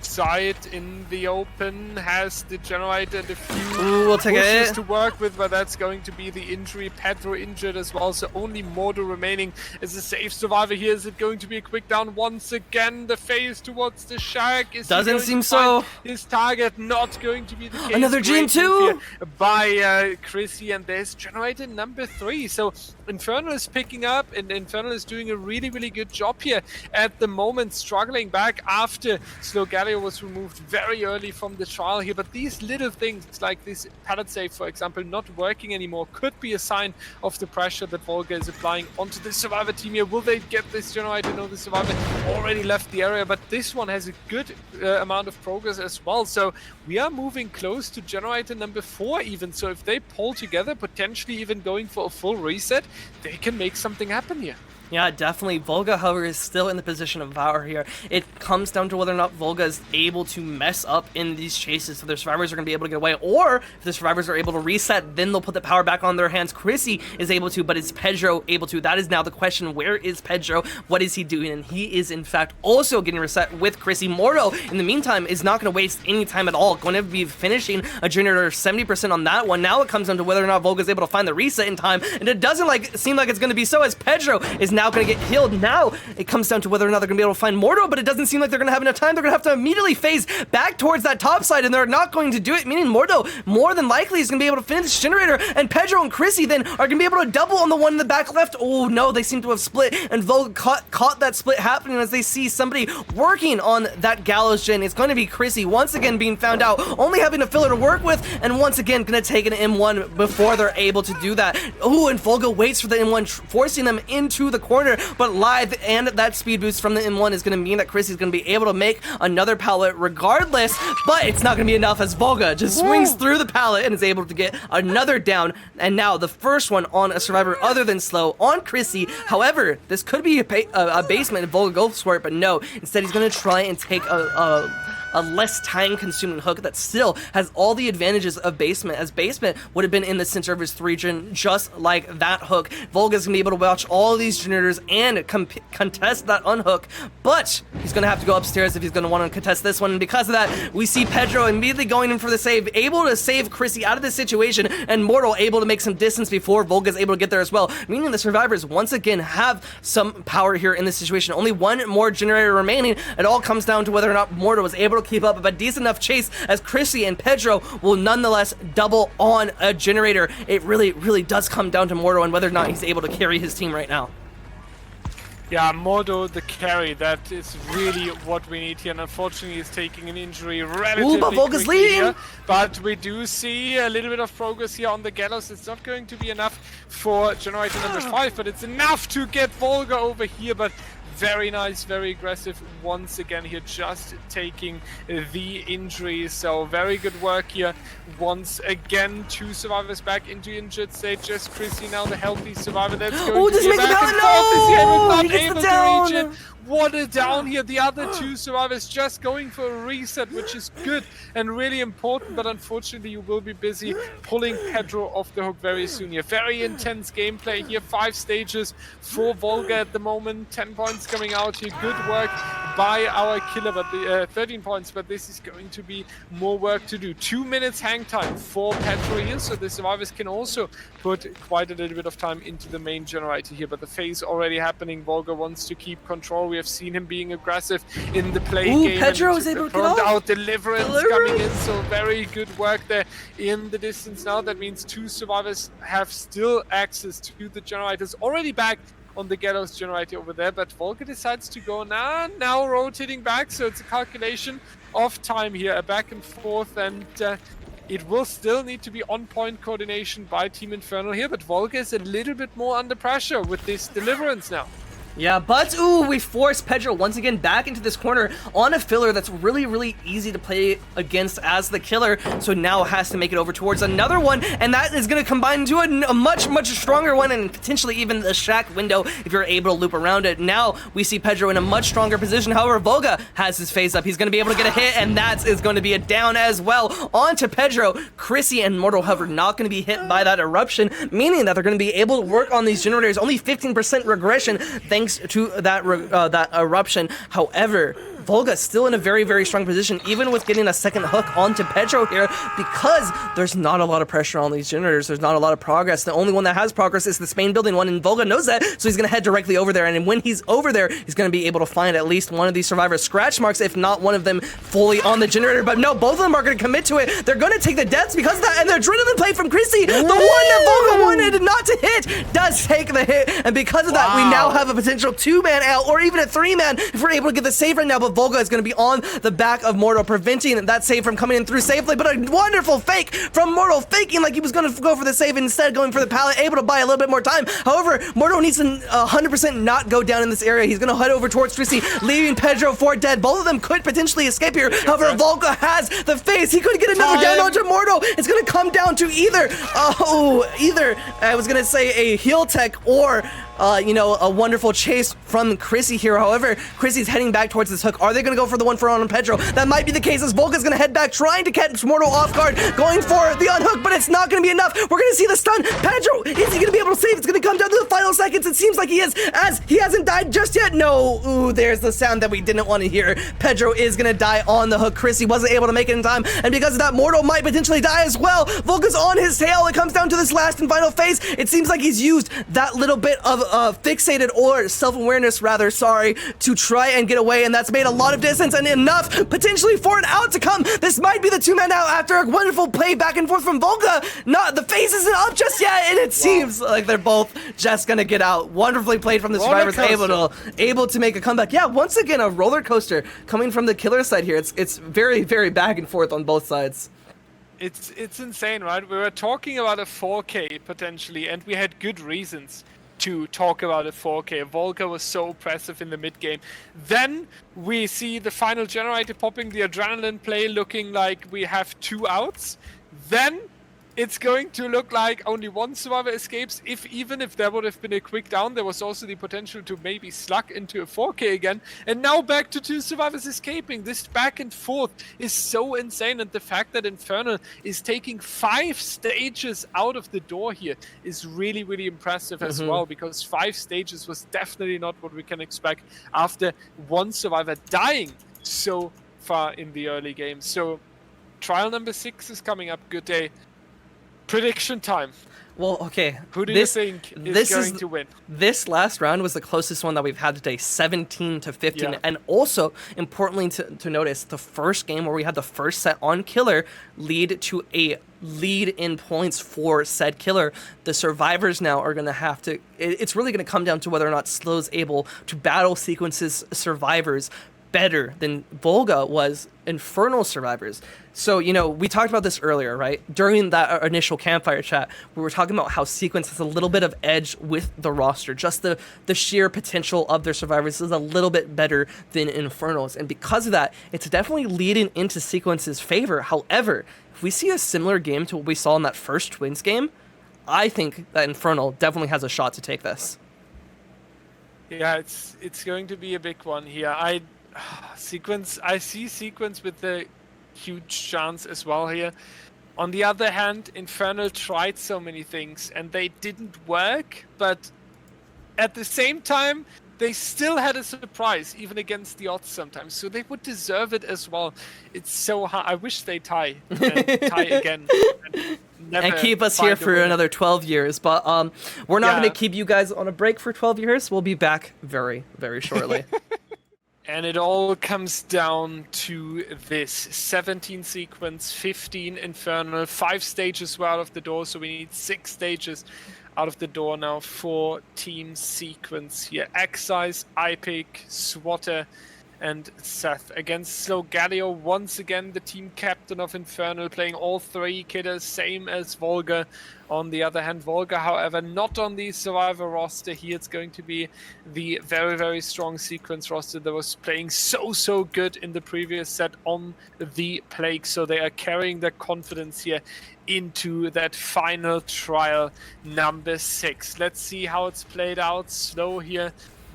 side in the open has the generator and a few we'll take pushes it to work with, but that's going to be the injury. Pedro injured as well, so only Mordo remaining as a safe survivor here. Is it going to be a quick down once again? The phase towards the shack is doesn't seem so. His target not going to be the case. Another Gen 2 by Chrissy, and there's generator number 3. So Infernal is picking up, and Infernal is doing a really, really good job here at the moment, struggling back after Slow Galio was removed very early from the trial here. But these little things, like this pallet save, for example, not working anymore, could be a sign of the pressure that Volga is applying onto the survivor team here. Will they get this generator? No, the survivor already left the area, but this one has a good amount of progress as well. So we are moving close to generator number 4 even. So if they pull together, potentially even going for a full reset, they can make something happen here. Yeah, definitely. Volga, however, is still in the position of power here. It comes down to whether or not Volga is able to mess up in these chases, so their survivors are going to be able to get away, or if the survivors are able to reset, then they'll put the power back on their hands. Chrissy is able to, but is Pedro able to? That is now the question. Where is Pedro? What is he doing? And he is, in fact, also getting reset with Chrissy. Mordo, in the meantime, is not going to waste any time at all. Going to be finishing a generator 70% on that one. Now it comes down to whether or not Volga is able to find the reset in time, and it doesn't seem like it's going to be so, as Pedro is now going to get healed. Now it comes down to whether or not they're going to be able to find Mordo, but it doesn't seem like they're going to have enough time. They're going to have to immediately phase back towards that top side, and they're not going to do it, meaning Mordo more than likely is going to be able to finish this generator, and Pedro and Chrissy then are going to be able to double on the one in the back left. Oh no, they seem to have split, and Volga caught that split happening as they see somebody working on that gallows gen. It's going to be Chrissy once again being found out, only having a filler to work with, and once again going to take an M1 before they're able to do that. Oh, and Volga waits for the M1, forcing them into the corner, but live and that speed boost from the M1 is going to mean that Chrissy's going to be able to make another pallet regardless, but it's not going to be enough as Volga just swings through the pallet and is able to get another down, and now the first one on a survivor other than Slow on Chrissy. However, this could be a basement if Volga goes for it, but no, instead he's going to try and take a less time-consuming hook that still has all the advantages of basement, as basement would have been in the center of his 3-gen just like that hook. Volga's gonna be able to watch all of these generators and contest that unhook, but he's gonna have to go upstairs if he's gonna want to contest this one, and because of that, we see Pedro immediately going in for the save, able to save Chrissy out of this situation, and Mortal able to make some distance before Volga's able to get there as well, meaning the survivors once again have some power here in this situation. Only one more generator remaining. It all comes down to whether or not Mortal was able to keep up a decent enough chase, as Chrissy and Pedro will nonetheless double on a generator. It really, really does come down to Mordo and whether or not he's able to carry his team right now. Yeah, Mordo the carry, that is really what we need here, and unfortunately he's taking an injury relatively but Volga's quickly leading! Here. But we do see a little bit of progress here on the gallows. It's not going to be enough for generator number 5, but it's enough to get Volga over here. But very nice, very aggressive once again here, just taking the injury. So very good work here once again. 2 survivors back into injured state. Just Chrissy now the healthy survivor. That's going to be back and forth. Is he able to reach it? What a down here. The other 2 survivors just going for a reset, which is good and really important, but unfortunately you will be busy pulling Pedro off the hook very soon here. Very intense gameplay here. 5 stages for Volga at the moment. 10 points points coming out here. Good work by our killer, but the 13 points, but this is going to be more work to do. 2 minutes hang time for Pedro here, so the survivors can also put quite a little bit of time into the main generator here, but the phase already happening. Volga wants to keep control. We have seen him being aggressive in the play game. Pedro is able to get off. Deliverance coming in, so very good work there in the distance now. That means 2 survivors have still access to the generators, already back on the gallows generator over there, but Volga decides to go now rotating back, so it's a calculation of time here, a back and forth, and it will still need to be on-point coordination by Team Infernal here, but Volga is a little bit more under pressure with this deliverance now. Yeah, but we force Pedro once again back into this corner on a filler that's really, really easy to play against as the killer, so now has to make it over towards another one, and that is going to combine into a much, much stronger one, and potentially even the shack window if you're able to loop around it. Now we see Pedro in a much stronger position. However, Volga has his face up. He's going to be able to get a hit, and that is going to be a down as well. On to Pedro. Chrissy and Mortal, however, not going to be hit by that eruption, meaning that they're going to be able to work on these generators. Only 15% regression thanks to that eruption. However, Volga still in a very, very strong position, even with getting a second hook onto Pedro here, because there's not a lot of pressure on these generators. There's not a lot of progress. The only one that has progress is the Spain building one, and Volga knows that, so he's going to head directly over there, and when he's over there, he's going to be able to find at least one of these survivors' scratch marks, if not one of them fully on the generator. But no, both of them are going to commit to it. They're going to take the deaths because of that, and the adrenaline play from Chrissy, the one that Volga wanted not to hit, does take the hit, and because of that, we now have a potential 2-man out, or even a 3-man, if we're able to get the save right now, but Volga is going to be on the back of Mortal, preventing that save from coming in through safely, but a wonderful fake from Mortal, faking like he was going to go for the save, instead going for the pallet, able to buy a little bit more time. However, Mortal needs to 100% not go down in this area. He's going to head over towards Chrissy, leaving Pedro for dead. Both of them could potentially escape here. However, Volga has the face. He could get another down onto Mortal. It's going to come down to either, I was going to say a heal tech or a wonderful chase from Chrissy here. However, Chrissy's heading back towards this hook. Are they going to go for the one for on Pedro? That might be the case, as Volga's going to head back, trying to catch Mortal off guard, going for the unhook, but it's not going to be enough. We're going to see the stun. Pedro, is he going to be able to save? It's going to come down to the final seconds. It seems like he is, as he hasn't died just yet. No. Ooh, there's the sound that we didn't want to hear. Pedro is going to die on the hook. Chrissy wasn't able to make it in time, and because of that, Mortal might potentially die as well. Volga's on his tail. It comes down to this last and final phase. It seems like he's used that little bit of fixated, or self-awareness rather, to try and get away, and that's made a lot of distance and enough potentially for an out to come. This might be the 2-man out after a wonderful play back and forth from Volga. The face isn't up just yet, and it seems like they're both just gonna get out. Wonderfully played from the survivors, able to make a comeback. Yeah, once again, a roller coaster coming from the killer side here. It's very, very back and forth on both sides. It's insane, right? We were talking about a 4K potentially, and we had good reasons to talk about a 4K. Volga was so oppressive in the mid game. Then we see the final generator popping, the adrenaline play looking like we have 2 outs. Then it's going to look like only 1 survivor escapes. Even if there would have been a quick down, there was also the potential to maybe slug into a 4K again. And now back to 2 survivors escaping. This back and forth is so insane. And the fact that Infernal is taking 5 stages out of the door here is really, really impressive as well, because 5 stages was definitely not what we can expect after 1 survivor dying so far in the early game. So trial number 6 is coming up. Good day. Prediction time. Well, okay. Who do you think is going to win? This last round was the closest one that we've had today, 17-15. Yeah. And also, importantly to notice, the first game where we had the first set on killer lead to a lead in points for said killer. The survivors now are going to have to... It's really going to come down to whether or not Slow's able to battle sequences survivors better than Volga was Infernal survivors. So, we talked about this earlier, right? During that initial campfire chat, we were talking about how Sequence has a little bit of edge with the roster. Just the sheer potential of their survivors is a little bit better than Infernal's. And because of that, it's definitely leading into Sequence's favor. However, if we see a similar game to what we saw in that first Twins game, I think that Infernal definitely has a shot to take this. Yeah, it's going to be a big one here. I see Sequence with the huge chance as well here. On the other hand, Infernal tried so many things and they didn't work, but at the same time, they still had a surprise, even against the odds sometimes. So they would deserve it as well. It's so hard. I wish they tie again. And keep us here for another 12 years. But we're not going to keep you guys on a break for 12 years. We'll be back very, very shortly. And it all comes down to this. 17 sequence, 15 Infernal, 5 stages were out of the door, so we need 6 stages out of the door now for Team Sequence here. Excise, iPick, Swatter, and Seth against Slogalio. Once again, the team captain of Infernal playing all 3 kidders, same as Volga. On the other hand, Volga, however, not on the Survivor roster here. It's going to be the very, very strong Sequence roster that was playing so good in the previous set on the Plague. So they are carrying their confidence here into that final trial number 6. Let's see how it's played out. Slow here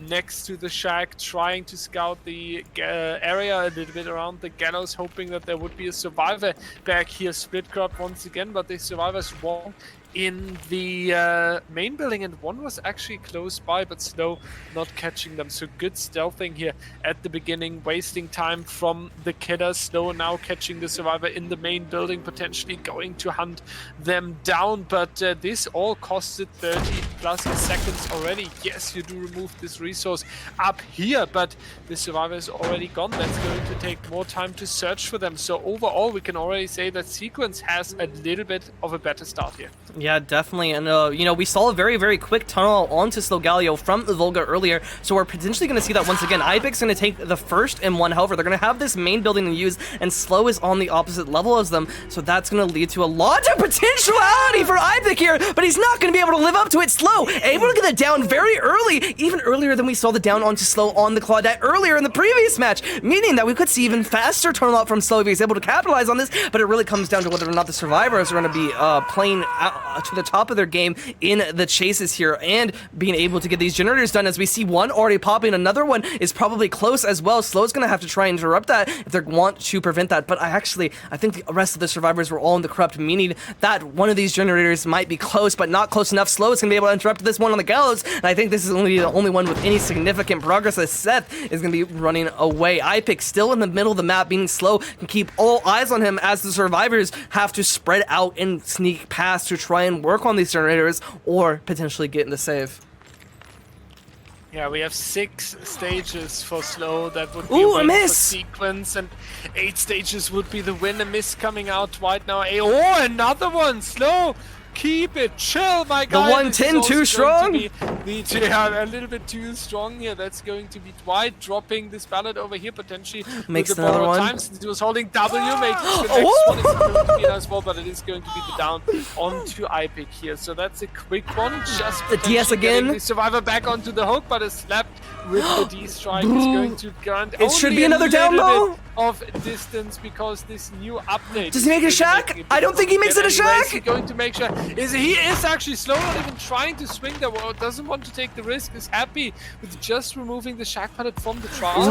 next to the shack, trying to scout the area a little bit around the gallows, hoping that there would be a survivor back here. Split crop once again, but the survivors won in the main building, and one was actually close by, but Slow not catching them. So good stealthing here at the beginning, wasting time from the killer. Slow now catching the survivor in the main building, potentially going to hunt them down, but this all costed 30 plus seconds already. Yes, you do remove this resource up here, but the survivor is already gone. That's going to take more time to search for them. So overall, we can already say that Sequence has a little bit of a better start here. Yeah, definitely. And, you know, we saw a very, very quick tunnel onto Slogalio from the Volga earlier, so we're potentially going to see that once again. Ipic's going to take the first M1, however, they're going to have this main building to use, and Slow is on the opposite level as them, so that's going to lead to a lot of potentiality for Ipic here, but he's not going to be able to live up to it. Slow, able to get the down very early, even earlier than we saw the down onto Slow on the Claudette earlier in the previous match, meaning that we could see even faster tunnel out from Slow if he's able to capitalize on this, but it really comes down to whether or not the survivors are going to be playing to the top of their game in the chases here and being able to get these generators done. As we see one already popping, another one is probably close as well. Slow's going to have to try and interrupt that if they want to prevent that, but I think the rest of the survivors were all in the corrupt, meaning that one of these generators might be close, but not close enough. Slow is going to be able to interrupt this one on the gallows, and I think this is only the only one with any significant progress, as Seth is going to be running away. Ipic still in the middle of the map, being Slow can keep all eyes on him as the survivors have to spread out and sneak past to try and work on these generators or potentially get in the save. Yeah, we have 6 stages for Slow. That would be a win for Sequence, and 8 stages would be the win. A miss coming out right now. Oh, another one! Slow! Keep it chill, my guy. The 110 too strong? Yeah, a little bit too strong here. That's going to be Dwight dropping this ballot over here, potentially. Makes another one. Time, since he was holding W, makes the next one. It's going to be nice ball, but it is going to be the down onto Ipic here. So that's a quick one. Just the DS again. The survivor back onto the hook, but is slapped with the D strike. It's going to grant it should be another down though. Of distance, because this new update. Does he make a shack? I don't think he makes it a shack. He's going to make sure. He is actually Slow, not even trying to swing there. Well, doesn't want to take the risk. Is happy with just removing the shack pallet from the trial.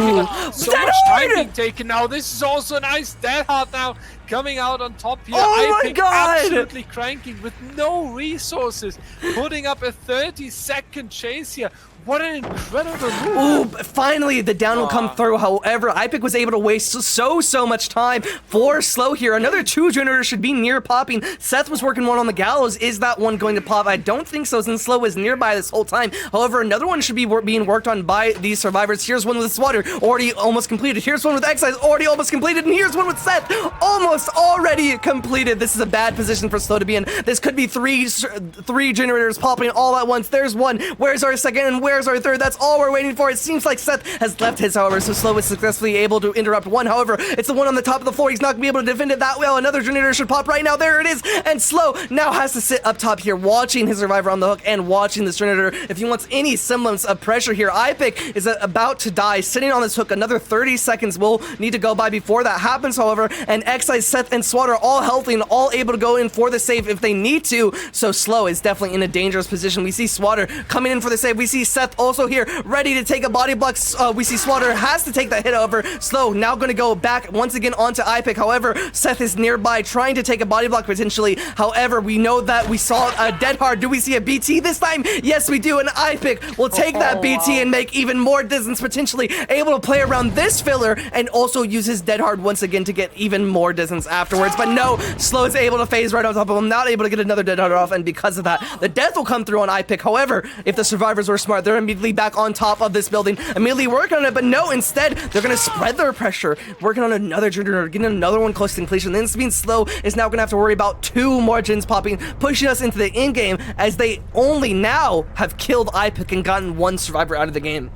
So much time being taken now. This is also a nice dead hard now coming out on top here. Oh my God! Absolutely cranking with no resources, putting up a 30-second chase here. What an incredible move. Ooh, finally the down will come through. However, Ipic was able to waste so much time for Slow here. Another 2 generators should be near popping. Seth was working one on the gallows. Is that one going to pop? I don't think so, since Slow was nearby this whole time. However, another one should be being worked on by these survivors. Here's one with Swatter, already almost completed. Here's one with Excise, already almost completed. And here's one with Seth, almost already completed. This is a bad position for Slow to be in. This could be three generators popping all at once. There's one. Where's our second? And where's our third? That's all we're waiting for. It seems like Seth has left his, however, so Slow is successfully able to interrupt one. However, it's the one on the top of the floor. He's not going to be able to defend it that well. Another generator should pop right now. There it is. And Slow now has to sit up top here, watching his survivor on the hook and watching this generator if he wants any semblance of pressure here. Ipic is about to die, sitting on this hook. Another 30 seconds will need to go by before that happens, however, and Excise, Seth, and Swat are all healthy and all able to go in for the save if they need to, so Slow is definitely in a dangerous position. We see Swatter coming in for the save. We see Seth also here, ready to take a body block. We see Swatter has to take that hit over. Slow now going to go back once again onto iPick. However, Seth is nearby trying to take a body block potentially. However, we know that we saw a Dead Hard. Do we see a BT this time? Yes, we do. And iPick will take that BT and make even more distance, potentially able to play around this filler and also use his Dead Hard once again to get even more distance afterwards. But no, Slow is able to phase right on top of him, not able to get another Dead Hard off, and because of that, the death will come through on iPick. However, if the survivors were smart, they're immediately back on top of this building, immediately working on it, but no, instead, they're gonna spread their pressure, working on another generator, getting another one close to completion. Then this means Slow is now gonna have to worry about 2 more gens popping, pushing us into the end game, as they only now have killed iPick and gotten 1 survivor out of the game.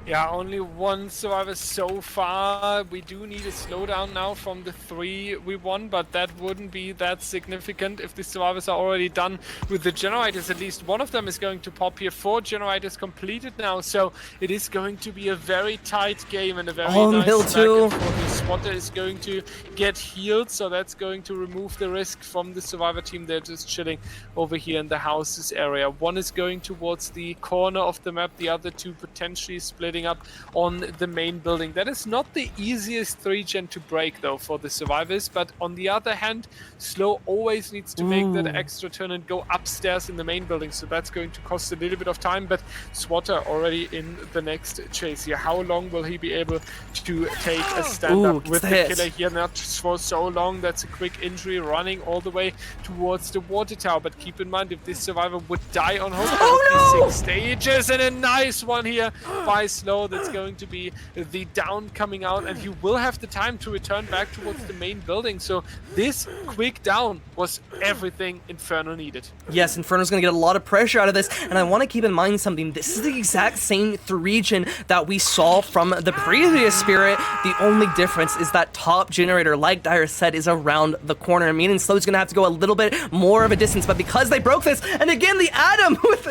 Yeah, only 1 survivor so far. We do need a slowdown now from the 3 we won, but that wouldn't be that significant if the survivors are already done with the generators. At least one of them is going to pop here. 4 generators completed now, so it is going to be a very tight game and a very nice hill too. The spotter is going to get healed, so that's going to remove the risk from the survivor team. They're just chilling over here in the houses area. 1 is going towards the corner of the map, the other 2 potentially split up on the main building. That is not the easiest 3-gen to break though for the survivors, but on the other hand, Slow always needs to make that extra turn and go upstairs in the main building, so that's going to cost a little bit of time, but Swatter already in the next chase here. How long will he be able to take a stand up with the killer here? Not for so long. That's a quick injury running all the way towards the water tower, but keep in mind, if this survivor would die on hook, there would be 6 stages and a nice one here by Slow. That's going to be the down coming out, and he will have the time to return back towards the main building. So this quick down was everything Infernal needed. Yes, Infernal's going to get a lot of pressure out of this, and I want to keep in mind something. This is the exact same 3-gen that we saw from the previous Spirit. The only difference is that top generator, like Dyer said, is around the corner, meaning Slow's going to have to go a little bit more of a distance, but because they broke this, and again, the Atom with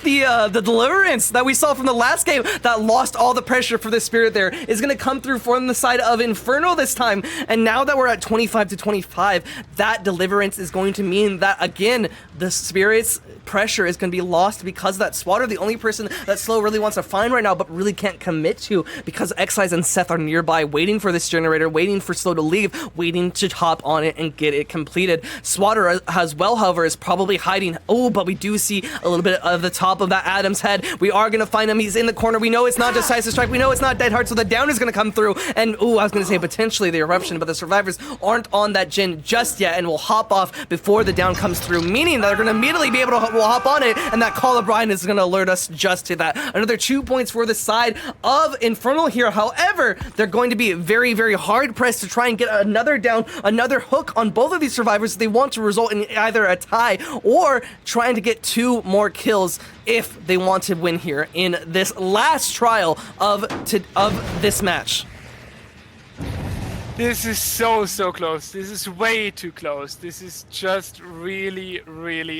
the deliverance that we saw from the last game that lost all the pressure for the Spirit there is going to come through from the side of Infernal this time. And now that we're at 25 to 25, that deliverance is going to mean that, again, the Spirit's pressure is going to be lost because that Swatter, the only person that Slow really wants to find right now, but really can't commit to, because Excise and Seth are nearby waiting for this generator, waiting for Slow to leave, waiting to hop on it and get it completed. Swatter as well, however, is probably hiding. Oh, but we do see a little bit of the top of that Adam's head. We are going to find him. He's in the corner. We know it's not Decisive Strike. We know it's not Dead Hard, so the down is going to come through. And, ooh, I was going to say potentially the Eruption, but the survivors aren't on that gen just yet and will hop off before the down comes through, meaning that they're going to immediately be able to hop on it, and that Call of Brian is going to alert us just to that. Another 2 points for the side of Infernal here. However, they're going to be very, very hard pressed to try and get another down, another hook on both of these survivors if they want to result in either a tie or trying to get 2 more kills if they want to win here in this last trial of this match. This is so close. This is way too close. This is just really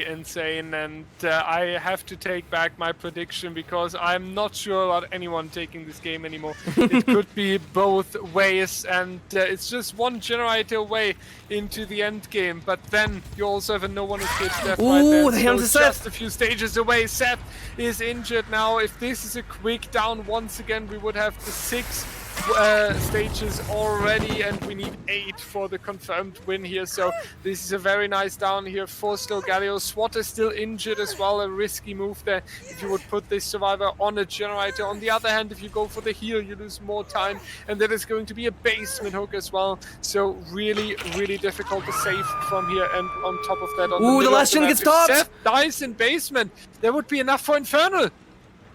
insane, and I have to take back my prediction because I'm not sure about anyone taking this game anymore. It could be both ways, and it's just 1 generator away into the end game, but then you also have a no one escapes death right there. So just a few stages away. Seth is injured now. If this is a quick down once again, we would have the 6 stages already, and we need 8 for the confirmed win here. So this is a very nice down here for Slow Galio. SWAT is still injured as well, a risky move there if you would put this survivor on a generator. On the other hand, if you go for the heal, you lose more time, and that is going to be a basement hook as well. So really difficult to save from here, and on top of that, on the last gen gets stopped. Seth dies in basement. There would be enough for Infernal.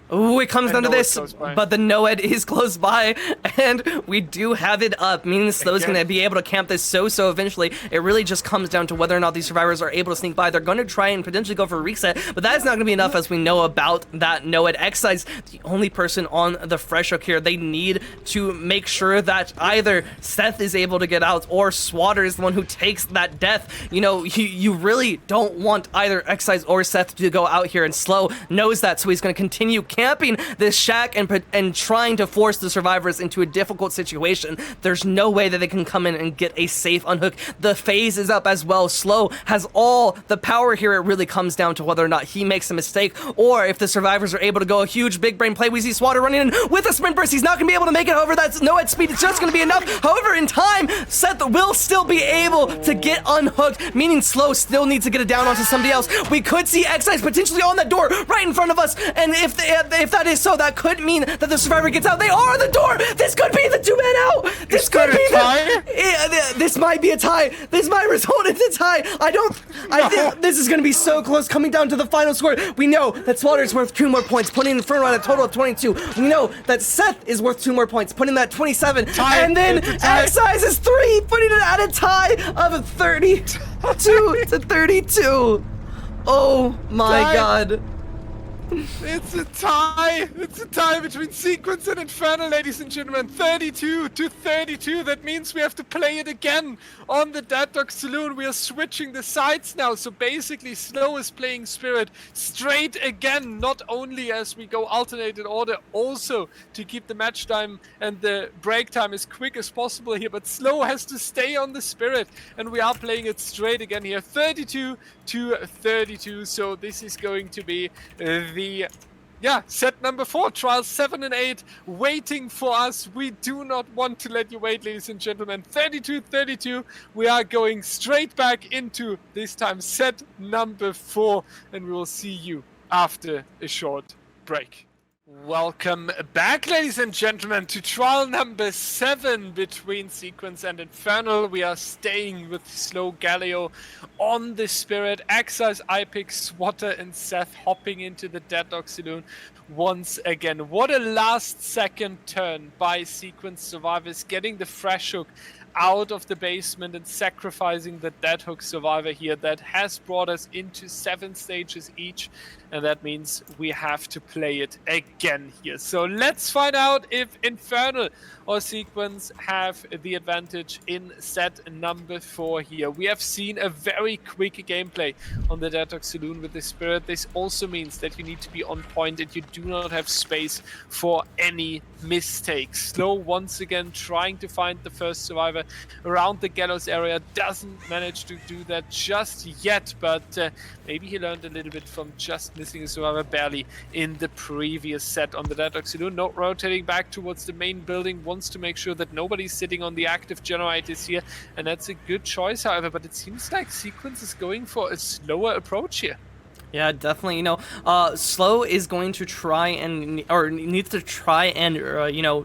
Ooh, it comes down to this, but the Noed is close by, and we do have it up, meaning Slow's going to be able to camp this so eventually. It really just comes down to whether or not these survivors are able to sneak by. They're going to try and potentially go for a reset, but that is not going to be enough, as we know about that Noed. Excise, the only person on the fresh hook here. They need to make sure that either Seth is able to get out or Swatter is the one who takes that death. You know, you really don't want either Excise or Seth to go out here, and Slow knows that, so he's going to continue camping this shack and trying to force the survivors into a difficult situation. There's no way that they can come in and get a safe unhook. The phase is up as well. Slow has all the power here. It really comes down to whether or not he makes a mistake, or if the survivors are able to go a huge big brain play. We see Swatter running in with a sprint burst. He's not gonna be able to make it. However, that's no head speed. It's just gonna be enough. However, in time, Seth will still be able to get unhooked, meaning Slow still needs to get it down onto somebody else. We could see X-Eyes potentially on that door right in front of us, and if that is so, that could mean that the survivor gets out. They are on the door. This could be the 2-man out. This could be this might be a tie. This might result in a tie. I think this is gonna be so close, coming down to the final score. We know that Slaughter's worth 2 more points, putting Infernal at a total of 22. We know that Seth is worth 2 more points, putting that 27. Tie. And then X-Eyes is 3, putting it at a tie of 32 to 32. Oh my God. It's a tie! It's a tie between Sequence and Infernal, ladies and gentlemen. 32 to 32. That means we have to play it again on the Dead Dog Saloon. We are switching the sides now. So basically, Slow is playing Spirit straight again. Not only as we go alternated order, also to keep the match time and the break time as quick as possible here. But Slow has to stay on the Spirit. And we are playing it straight again here. 32 to 32. So this is going to be set number 4, trials 7 and 8 waiting for us. We do not want to let you wait, ladies and gentlemen. 32-32, we are going straight back into this time set number 4, and we will see you after a short break. Welcome back, ladies and gentlemen, to trial number 7 between Sequence and Infernal. We are staying with Slow Galileo on the Spirit. X-Eyes, iPick, Swatter, and Seth hopping into the Dead Dog Saloon once again. What a last-second turn by Sequence survivors, getting the fresh hook out of the basement and sacrificing the dead hook survivor here. That has brought us into 7 stages each, and that means we have to play it again here. So let's find out if Infernal or Sequence have the advantage in set number 4 here. We have seen a very quick gameplay on the Dead Dog Saloon with the Spirit. This also means that you need to be on point and you do not have space for any mistakes. Slow once again trying to find the first survivor around the gallows area. Doesn't manage to do that just yet, but maybe he learned a little bit from just missing a survivor barely in the previous set on the Dead Dog Saloon. Not rotating back towards the main building, wants to make sure that nobody's sitting on the active generators here, and that's a good choice, however, but it seems like Sequence is going for a slower approach here. Yeah, definitely. Slow is going to try and, or needs to try and,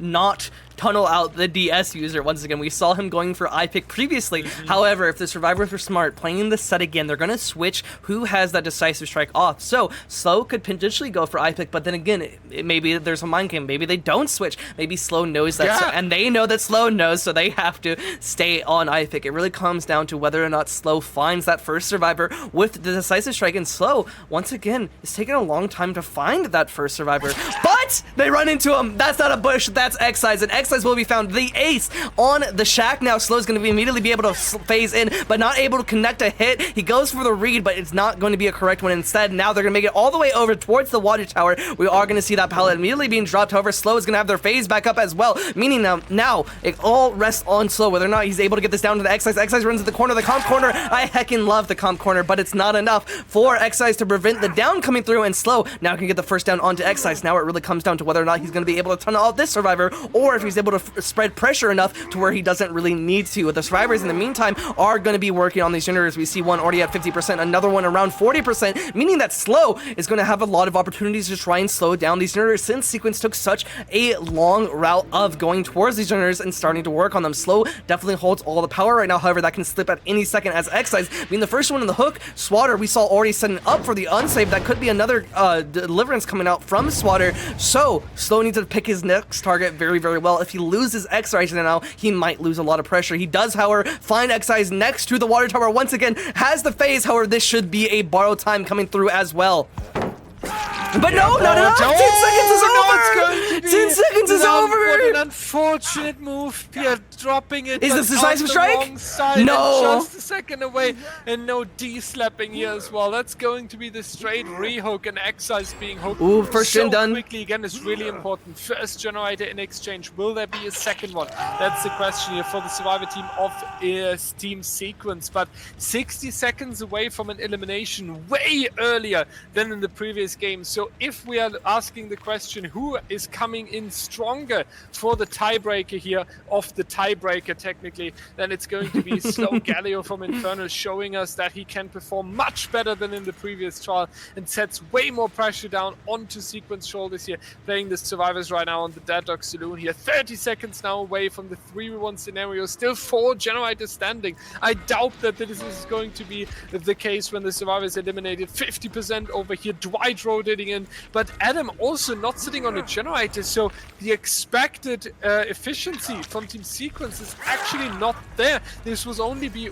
not tunnel out the DS user once again. We saw him going for iPick previously. However, if the survivors were smart, playing the set again, they're going to switch who has that decisive strike off. So Slow could potentially go for iPick, but then again, maybe there's a mind game. Maybe they don't switch. Maybe Slow knows that, and they know that Slow knows, so they have to stay on iPick. It really comes down to whether or not Slow finds that first survivor with the decisive strike, and Slow, once again, is taking a long time to find that first survivor. But they run into him. That's not a bush. That's X-Eyes, and X-Eyes will be found. The ace on the shack now. Slow's going to immediately be able to phase in, but not able to connect a hit. He goes for the read, but it's not going to be a correct one. Instead, now they're going to make it all the way over towards the water tower. We are going to see that pallet immediately being dropped. However, Slow is going to have their phase back up as well, meaning now it all rests on Slow, whether or not he's able to get this down to the X-Eyes. X-Eyes runs to the corner, the comp corner. I heckin' love the comp corner, but it's not enough for X-Eyes to prevent the down coming through, and Slow now can get the first down onto X-Eyes. Now it really comes down to whether or not he's going to be able to tunnel out this survivor, or if he's able to spread pressure enough to where he doesn't really need to. The survivors in the meantime are going to be working on these generators. We see one already at 50%, another one around 40%, meaning that Slow is going to have a lot of opportunities to try and slow down these generators since Sequence took such a long route of going towards these generators and starting to work on them. Slow definitely holds all the power right now, however that can slip at any second as X-Eyes being the first one in the hook. Swatter we saw already setting up for the unsave. That could be another deliverance coming out from Swatter, so Slow needs to pick his next target very, very well. If he loses X-Eyes now, he might lose a lot of pressure. He does, however, find X-Eyes next to the water tower once again, has the phase. However, this should be a borrow time coming through as well. But no, not enough. 10 seconds is over. baby! 10 seconds is What over! an unfortunate move here, dropping it. Is this on decisive the strike? wrong side No. and just a second away, and no D-slapping here as well. That's going to be the straight rehook, and Excise being hooked Ooh, first gen so done. quickly again is really important. First generator in exchange. Will there be a second one? That's the question here for the survivor team of Team Sequence. But 60 seconds away from an elimination, way earlier than in the previous game. So if we are asking the question, who is coming in stronger for the tiebreaker here, of the tiebreaker technically, then it's going to be Slow Galio from Infernal, showing us that he can perform much better than in the previous trial and sets way more pressure down onto Sequence shoulders here, playing the survivors right now on the Dead Dog Saloon here. 30 seconds now away from the 3v1 scenario, still 4 generators standing. I doubt that this is going to be the case when the survivors eliminated. 50% over here, Dwight rotating in, but Adam also not sitting on a generator, so the expected efficiency from Team Sequence is actually not there. This would only be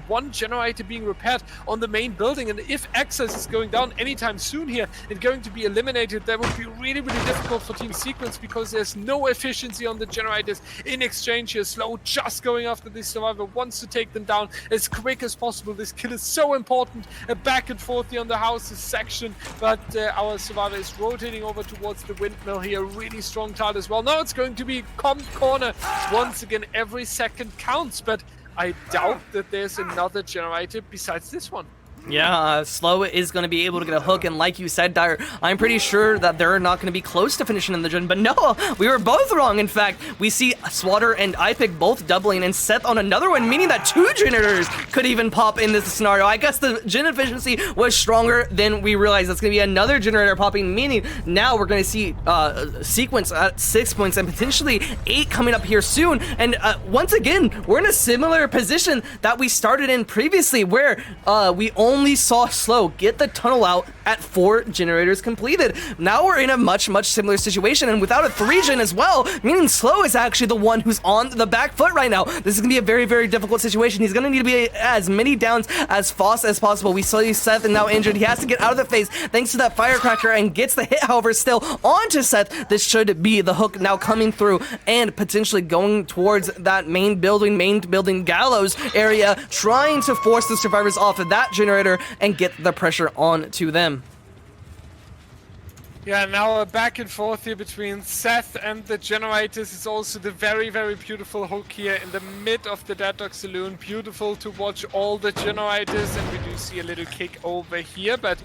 one generator being repaired on the main building, and if Access is going down anytime soon here and going to be eliminated, that would be really, really difficult for Team Sequence, because there's no efficiency on the generators. In exchange here, Slow just going after this survivor, wants to take them down as quick as possible. This kill is so important. Back and forth here on the houses section, but our survivor is rotating over towards the windmill here. Really strong tile as well. Now it's going to be corner. Once again, every second counts, but I doubt that there's another generator besides this one. Yeah, Slow is going to be able to get a hook, and like you said, Dyer, I'm pretty sure that they're not going to be close to finishing in the gen, but no, we were both wrong. In fact, we see Swatter and iPick both doubling, and Seth on another one, meaning that 2 generators could even pop in this scenario. I guess the gen efficiency was stronger than we realized. It's going to be another generator popping, meaning now we're going to see Sequence at 6 points and potentially 8 coming up here soon. And once again, we're in a similar position that we started in previously, where we only saw Slow get the tunnel out at 4 generators completed. Now we're in a much similar situation, and without a 3-gen as well, meaning Slow is actually the one who's on the back foot right now. This is gonna be a very difficult situation. He's gonna need to be as many downs as fast as possible. We saw Seth and now injured. He has to get out of the phase thanks to that firecracker and gets the hit, however, still onto Seth. This should be the hook now coming through and potentially going towards that main building gallows area, trying to force the survivors off of that generator and get the pressure on to them. Yeah, now a back and forth here between Seth and the generators. Is also the very beautiful hook here in the mid of the Dead Dog Saloon. Beautiful to watch all the generators, and we do see a little kick over here, but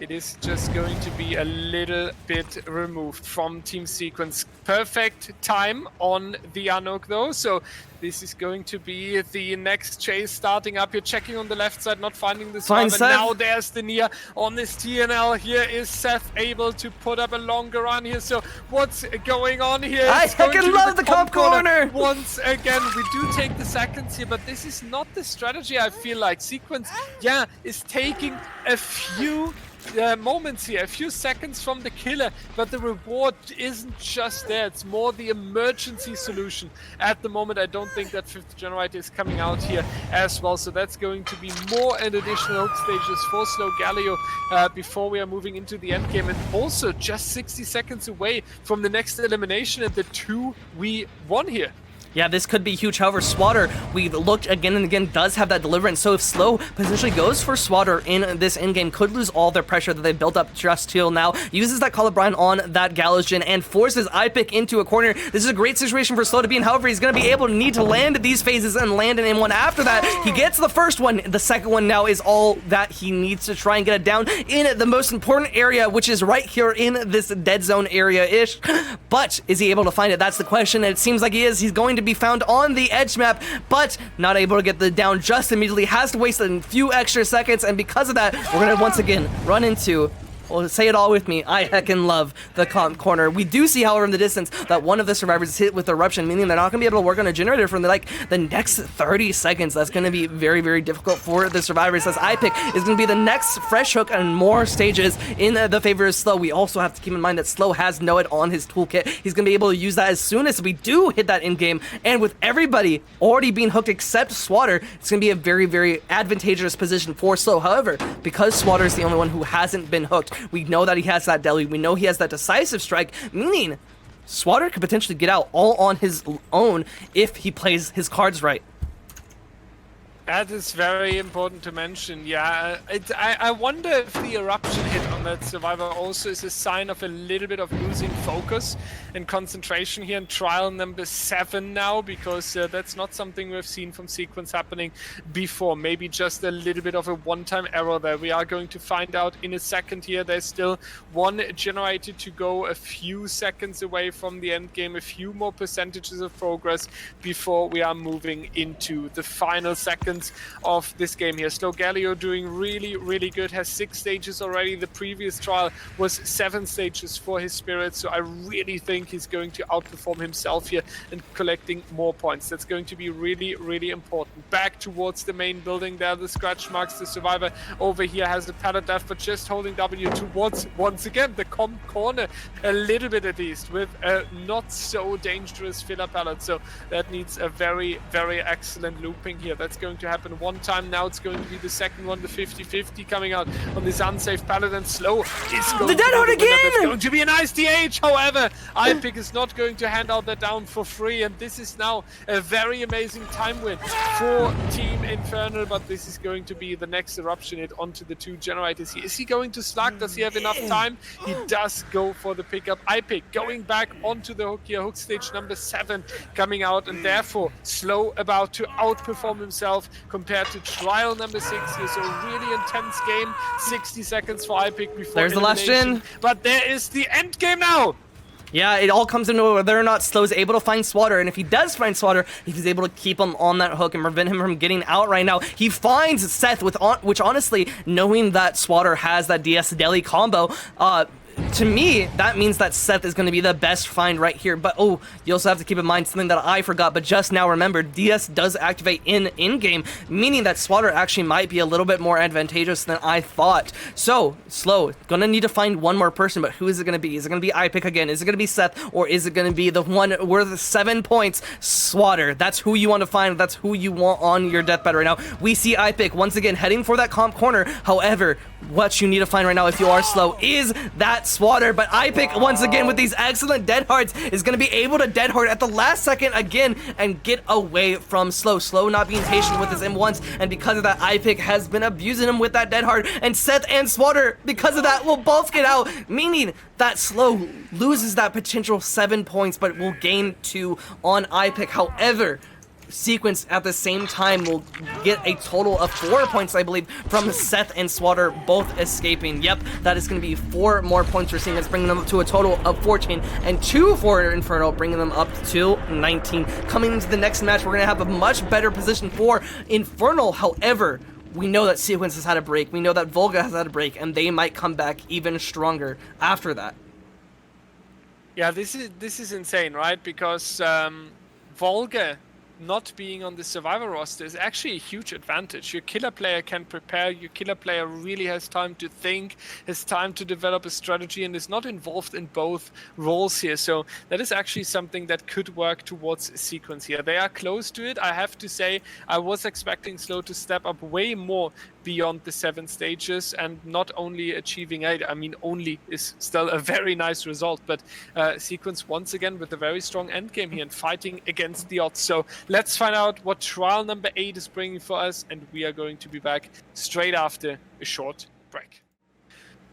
it is just going to be a little bit removed from Team Sequence. Perfect time on the Anok though, so this is going to be the next chase starting up here. Checking on the left side, not finding the survivor. Now there's the Nia on this TNL. Here is Seth able to put up a longer run here. So what's going on here? I fucking love the comp corner! Once again, we do take the seconds here, but this is not the strategy. I feel like Sequence, yeah, is taking a few moments here, a few seconds from the killer, but the reward isn't just there. It's more the emergency solution at the moment. I don't think that 5th generator is coming out here as well, so that's going to be more and additional hook stages for Slow Galio before we are moving into the end game, and also just 60 seconds away from the next elimination and the 2v1 here. Yeah, this could be huge. However, Swatter, we've looked again and again, does have that deliverance. So if Slow potentially goes for Swatter in this in-game, could lose all their pressure that they built up just till now. Uses that Colubrine on that Gallows gen and forces iPick into a corner. This is a great situation for Slow to be in. However, he's going to be able to need to land these phases and land an M1 after that. He gets the first one. The second one now is all that he needs to try and get it down in the most important area, which is right here in this dead zone area-ish. But is he able to find it? That's the question. And it seems like he is. He's going to be found on the edge map, but not able to get the down just immediately. Has to waste a few extra seconds, and because of that, we're gonna once again run into, well, say it all with me, I heckin' love the comp corner. We do see, however, in the distance that one of the survivors is hit with eruption, meaning they're not going to be able to work on a generator for the next 30 seconds. That's going to be very difficult for the survivors, as iPick is going to be the next fresh hook and more stages in the favor of Slow. We also have to keep in mind that Slow has Know It on his toolkit. He's going to be able to use that as soon as we do hit that in-game, and with everybody already being hooked except Swatter, it's going to be a very advantageous position for Slow. However, because Swatter is the only one who hasn't been hooked, we know that he has that deli, we know he has that decisive strike, meaning Swatter could potentially get out all on his own if he plays his cards right. That is very important to mention, yeah. I wonder if the eruption hit on that survivor also is a sign of a little bit of losing focus and concentration here in trial number 7 now, because that's not something we've seen from Sequence happening before. Maybe just a little bit of a one-time error there. We are going to find out in a second here. There's still one generator to go, a few seconds away from the end game, a few more percentages of progress before we are moving into the final seconds of this game here. Slogalio doing really, really good, has 6 stages already. The previous trial was 7 stages for his Spirit, so I really think he's going to outperform himself here and collecting more points. That's going to be really, really important. Back towards the main building there, the scratch marks. The survivor over here has a pallet death, but just holding W towards, once again, the corner a little bit at least, with a not so dangerous filler pallet. So that needs a very, very excellent looping here. That's going to happen one time. Now it's going to be the second one, the 50-50 coming out on this unsafe pallet, and Slow is going the dead hard again! It's going to be a nice DH. However, iPick is not going to hand out that down for free, and this is now a very amazing time win for Team Infernal, but this is going to be the next eruption hit onto the 2 generators here. Is he going to slug? Does he have enough time? He does go for the pickup. iPick going back onto the hook here. Hook stage number 7 coming out, and therefore Slow about to outperform himself compared to trial number 6 here. So a really intense game. 60 seconds for iPick before there's the last gen. But there is the end game now. Yeah, it all comes into whether or not Slow is able to find Swatter, and if he does find Swatter, if he's able to keep him on that hook and prevent him from getting out right now, he finds Seth, which honestly, knowing that Swatter has that DS-Deli combo, to me, that means that Seth is going to be the best find right here. But, oh, you also have to keep in mind something that I forgot, but just now remembered. DS does activate in-game, meaning that Swatter actually might be a little bit more advantageous than I thought. So, Slow, going to need to find one more person, but who is it going to be? Is it going to be iPick again? Is it going to be Seth? Or is it going to be the one worth 7 points, Swatter? That's who you want to find. That's who you want on your deathbed right now. We see iPick once again heading for that comp corner. However, what you need to find right now if you are Slow is that Swatter, but iPick once again with these excellent dead hards is going to be able to dead hard at the last second again and get away from Slow. Slow not being patient with his M1s, and because of that, iPick has been abusing him with that dead hard, and Seth and Swatter, because of that, will both get out, meaning that Slow loses that potential 7 points, but will gain 2 on iPick. However, Sequence at the same time will get a total of 4 points, I believe, from Seth and Swatter both escaping. Yep, that is going to be 4 more points for Sequence, bringing them up to a total of 14, and 2 for Infernal, bringing them up to 19. Coming into the next match, we're going to have a much better position for Infernal. However, we know that Sequence has had a break. We know that Volga has had a break, and they might come back even stronger after that. Yeah, this is insane, right? Because Volga not being on the survivor roster is actually a huge advantage. Your killer player can prepare, your killer player really has time to think, has time to develop a strategy, and is not involved in both roles here. So that is actually something that could work towards Sequence here. They are close to it. I have to say, I was expecting Slow to step up way more beyond the 7 stages, and not only achieving 8, I mean only is still a very nice result, but Sequence once again with a very strong endgame here and fighting against the odds. So let's find out what trial number 8 is bringing for us, and we are going to be back straight after a short break.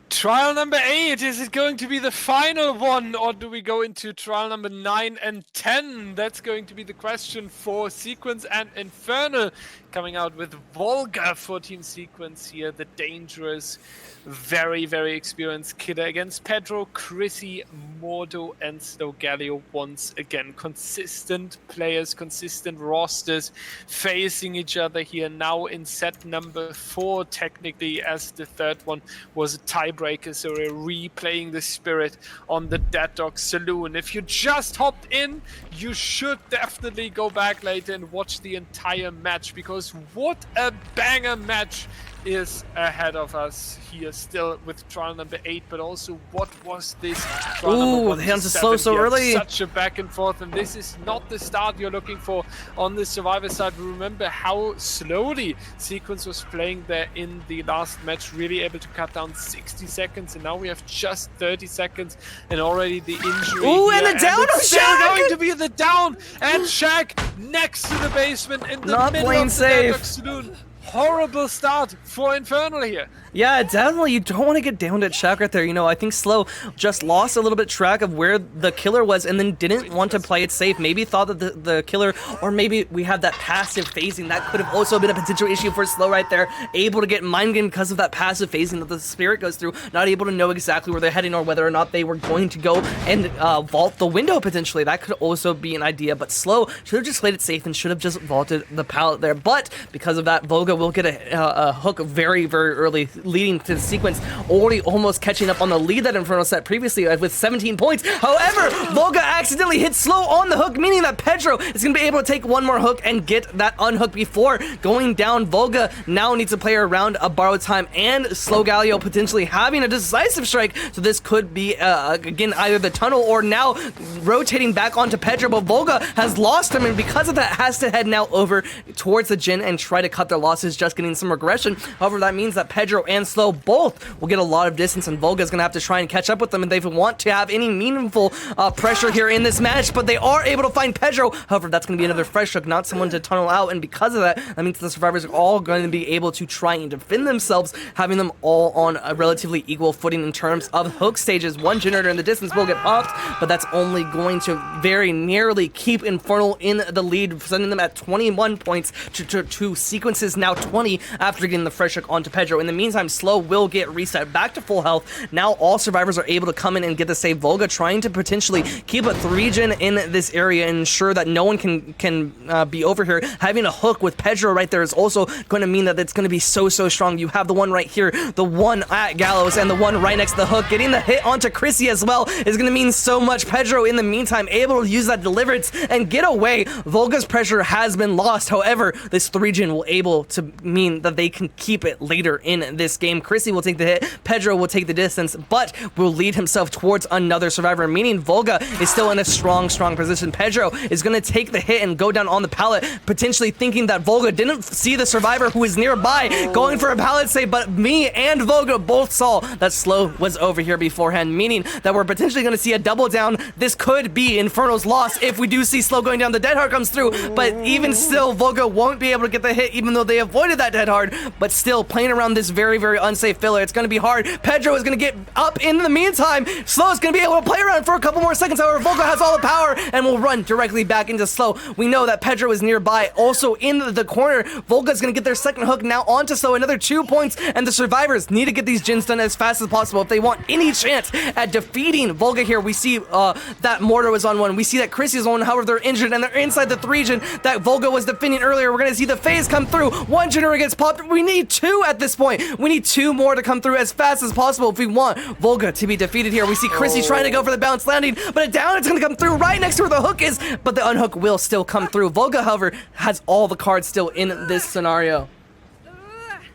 Trial number 8, is it going to be the final one, or do we go into trial number 9 and 10? That's going to be the question for Sequence and Infernal. Coming out with Volga for Team Sequence here, the dangerous, very, very experienced killer against Pedro, Chrissy, Mordo, and Slogalio once again. Consistent players, consistent rosters facing each other here now in set number 4, technically, as the third one was a tiebreaker. So we're replaying the Spirit on the Dead Dog Saloon. If you just hopped in, you should definitely go back later and watch the entire match, because what a banger match is ahead of us here still with trial number 8, but also what was this trial number 1 the to hands are 7 slow so here? early. Such a back and forth, and this is not the start you're looking for on the Survivor side. Remember how slowly Sequence was playing there in the last match, really able to cut down 60 seconds, and now we have just 30 seconds and already the injury. Ooh, here. and the down of it's still Shaq! going to be the down, and Shaq next to the basement in the Not middle playing of the safe. Deadlock Saloon. Horrible start for Infernal here. Yeah, definitely. You don't want to get downed at Shaq right there. You know, I think Slow just lost a little bit track of where the killer was and then didn't want to play it safe. Maybe thought that the killer, or maybe we have that passive phasing. That could have also been a potential issue for Slow right there. Able to get mind game because of that passive phasing that the Spirit goes through. Not able to know exactly where they're heading or whether or not they were going to go and vault the window potentially. That could also be an idea, but Slow should have just played it safe and should have just vaulted the pallet there. But because of that, Volga will get a hook very, very early, leading to the Sequence already almost catching up on the lead that Infernal set previously with 17 points. However, Volga accidentally hit Slow on the hook, meaning that Pedro is going to be able to take one more hook and get that unhook before going down. Volga now needs to play around a borrowed time and Slow Galio potentially having a decisive strike. So this could be, again, either the tunnel or now rotating back onto Pedro, but Volga has lost him, and because of that has to head now over towards the Jin and try to cut their losses, just getting some regression. However, that means that Pedro and Slow both will get a lot of distance, and Volga's gonna have to try and catch up with them if they want to have any meaningful pressure here in this match, but they are able to find Pedro. However, that's gonna be another fresh hook, not someone to tunnel out, and because of that, that means the survivors are all going to be able to try and defend themselves, having them all on a relatively equal footing in terms of hook stages. One generator in the distance will get popped, but that's only going to very nearly keep Infernal in the lead, sending them at 21 points to Sequence's now 20 after getting the fresh hook onto Pedro. In the meantime, Slow will get reset back to full health. Now all survivors are able to come in and get the save. Volga trying to potentially keep a 3-gen in this area and ensure that no one can be over here. Having a hook with Pedro right there is also going to mean that it's going to be so strong. You have the one right here, the one at Gallows, and the one right next to the hook. Getting the hit onto Chrissy as well is going to mean so much. Pedro, in the meantime, able to use that deliverance and get away. Volga's pressure has been lost. However, this 3-gen will able to mean that they can keep it later in this game. Chrissy will take the hit, Pedro will take the distance, but will lead himself towards another survivor, meaning Volga is still in a strong position. Pedro is going to take the hit and go down on the pallet, potentially thinking that Volga didn't see the survivor who is nearby, going for a pallet save, but me and Volga both saw that Slow was over here beforehand, meaning that we're potentially going to see a double down. This could be Infernal's loss if we do see Slow going down. The dead hard comes through, but even still, Volga won't be able to get the hit, even though they avoided that dead hard, but still playing around this very unsafe filler. It's going to be hard. Pedro is going to get up in the meantime. Slow is going to be able to play around for a couple more seconds. However, Volga has all the power and will run directly back into Slow. We know that Pedro is nearby, also in the corner. Volga is going to get their second hook now onto Slow. Another 2 points, and the survivors need to get these gens done as fast as possible if they want any chance at defeating Volga here. We see that Mortar was on one. We see that Chrissy is on one. However, they're injured and they're inside the 3-gen that Volga was defending earlier. We're going to see the phase come through. One generator gets popped. We need 2 at this point. We need 2 more to come through as fast as possible if we want Volga to be defeated here. We see Chrissy trying to go for the bounce landing, but a down it's going to come through right next to where the hook is, but the unhook will still come through. Volga, however, has all the cards still in this scenario.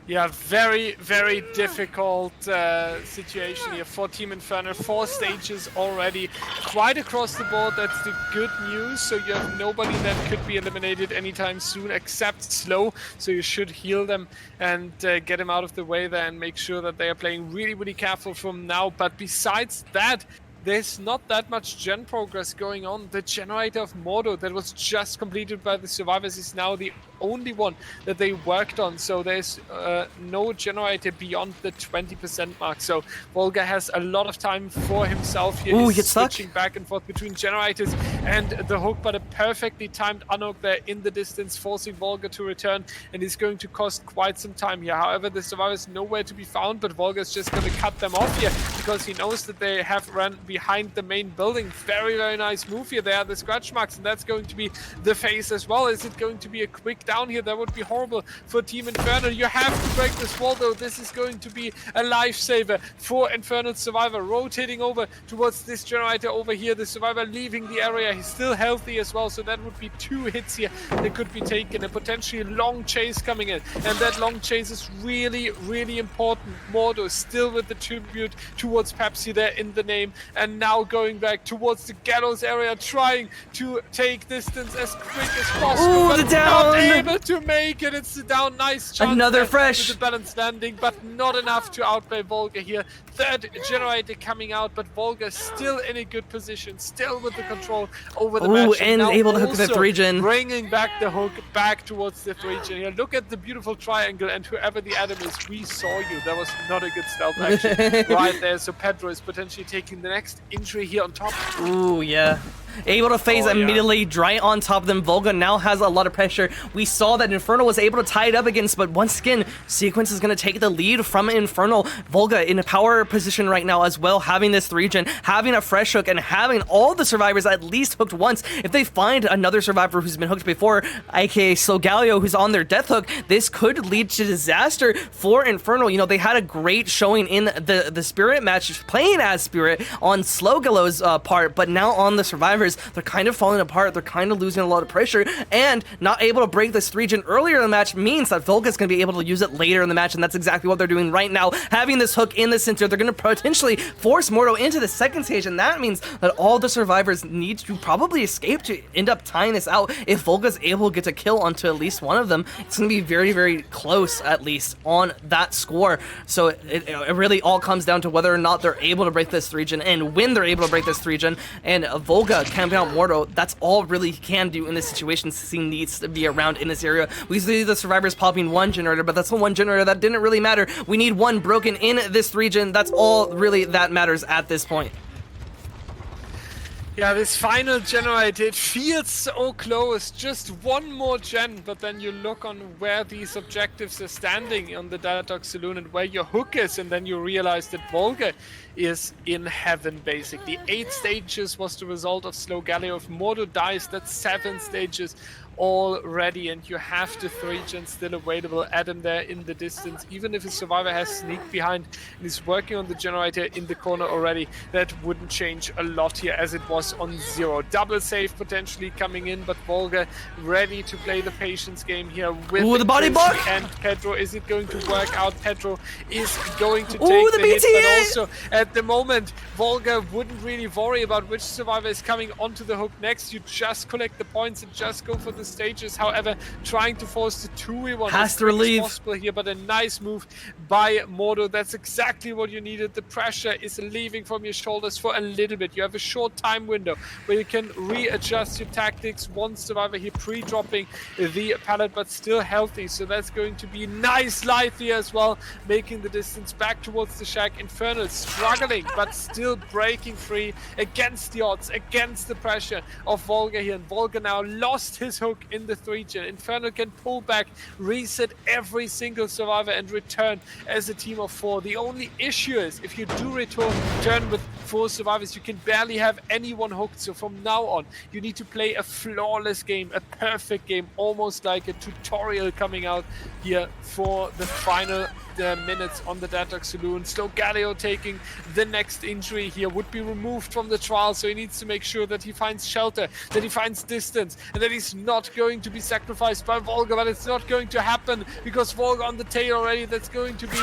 Yeah, very difficult situation here for Team Infernal. 4 stages already, quite across the board. That's the good news. So you have nobody that could be eliminated anytime soon except Slow. So you should heal them and get them out of the way there and make sure that they are playing really careful from now. But besides that, there's not that much gen progress going on. The generator of Mordo that was just completed by the survivors is now the only one that they worked on, so there's no generator beyond the 20% mark. So Volga has a lot of time for himself here. Ooh, He's stuck. switching back and forth between generators and the hook, but a perfectly timed unhook there in the distance, forcing Volga to return, and is going to cost quite some time here. However, the survivors nowhere to be found, but Volga is just going to cut them off here because he knows that they have run behind the main building. Very nice move here. There are the scratch marks, and that's going to be the phase as well. Is it going to be a quick down here? That would be horrible for Team Infernal. You have to break this wall, though. This is going to be a lifesaver for Infernal survivor, rotating over towards this generator over here. The survivor leaving the area there. He's still healthy as well, so that would be 2 hits here that could be taken. A potentially long chase coming in, and that long chase is really, really important. Mordo still with the tribute towards Pepsi there in the name, and now going back towards the gallows area, trying to take distance as quick as possible. Ooh, but the down! not able to make it. It's the down. Nice chance. Another fresh. With the balanced landing, but not enough to outplay Volga here. Third generator coming out, but Volga still in a good position, still with the control over the match. And now able to hook the also 3-gen. bringing back the hook back towards the 3-gen here. Look at the beautiful triangle, and whoever the Adam is, we saw you. That was not a good stealth action right there. So Pedro is potentially taking the next injury here on top. Ooh, yeah. Able to phase immediately, right on top of them. Volga now has a lot of pressure. We saw that Infernal was able to tie it up against, but once again, Sequence is going to take the lead from Infernal. Volga in a power position right now as well, having this 3-gen, having a fresh hook, and having all the survivors at least hooked once. If they find another survivor who's been hooked before, aka Slogalio, who's on their death hook, this could lead to disaster for Infernal. You know, they had a great showing in the Spirit match, playing as Spirit on Slogalio's part, but now on the survivors, they're kind of falling apart. They're kind of losing a lot of pressure, and not able to break this 3-gen earlier in the match means that Volga's going to be able to use it later in the match, and that's exactly what they're doing right now. Having this hook in the center, they're going to potentially force Mordo into the second stage, and that means that all the survivors need to probably escape to end up tying this out. If Volga's able to get a kill onto at least one of them, it's going to be very, very close, at least, on that score. So it really all comes down to whether or not they're able to break this 3-gen, and when they're able to break this 3-gen, and Volga camping out Mordo, that's all really he can do in this situation, since he needs to be around in this area. We see the survivors popping 1 generator, but that's the 1 generator that didn't really matter. We need 1 broken in this 3-gen. That's all really that matters at this point. Yeah, this final generator, it feels so close. Just 1 more gen, but then you look on where these objectives are standing on the Datadoc Saloon and where your hook is, and then you realize that Volga is in heaven, basically. 8 stages was the result of Slogalio. If Mordo dies, that's 7 stages already, and you have the 3-gen still available. Adam there in the distance, even if a survivor has sneaked behind and is working on the generator in the corner already, that wouldn't change a lot here as it was on 0. Double save potentially coming in, but Volga ready to play the patience game here with the body block and Pedro. Is it going to work out? Pedro is going to take the hit, BTA! but also at the moment Volga wouldn't really worry about which survivor is coming onto the hook next. You just collect the points and just go for the stages. However, trying to force the 2v1 has to relieve possible here, but a nice move by Mordo. That's exactly what you needed. The pressure is leaving from your shoulders for a little bit. You have a short time window where you can readjust your tactics. 1 survivor here pre-dropping the pallet, but still healthy, so that's going to be nice life here as well, making the distance back towards the shack. Infernal struggling, but still breaking free against the odds, against the pressure of Volga here, and Volga now lost his hook in the 3-gen. Infernal can pull back, reset every single survivor, and return as a team of 4. The only issue is, if you do return with 4 survivors, you can barely have anyone hooked. So from now on, you need to play a flawless game, a perfect game, almost like a tutorial coming out here for the final minutes on the Datadoc Saloon. Slogalio taking the next injury here, would be removed from the trial, so he needs to make sure that he finds shelter, that he finds distance, and that he's not going to be sacrificed by Volga. But it's not going to happen, because Volga on the tail already. That's going to be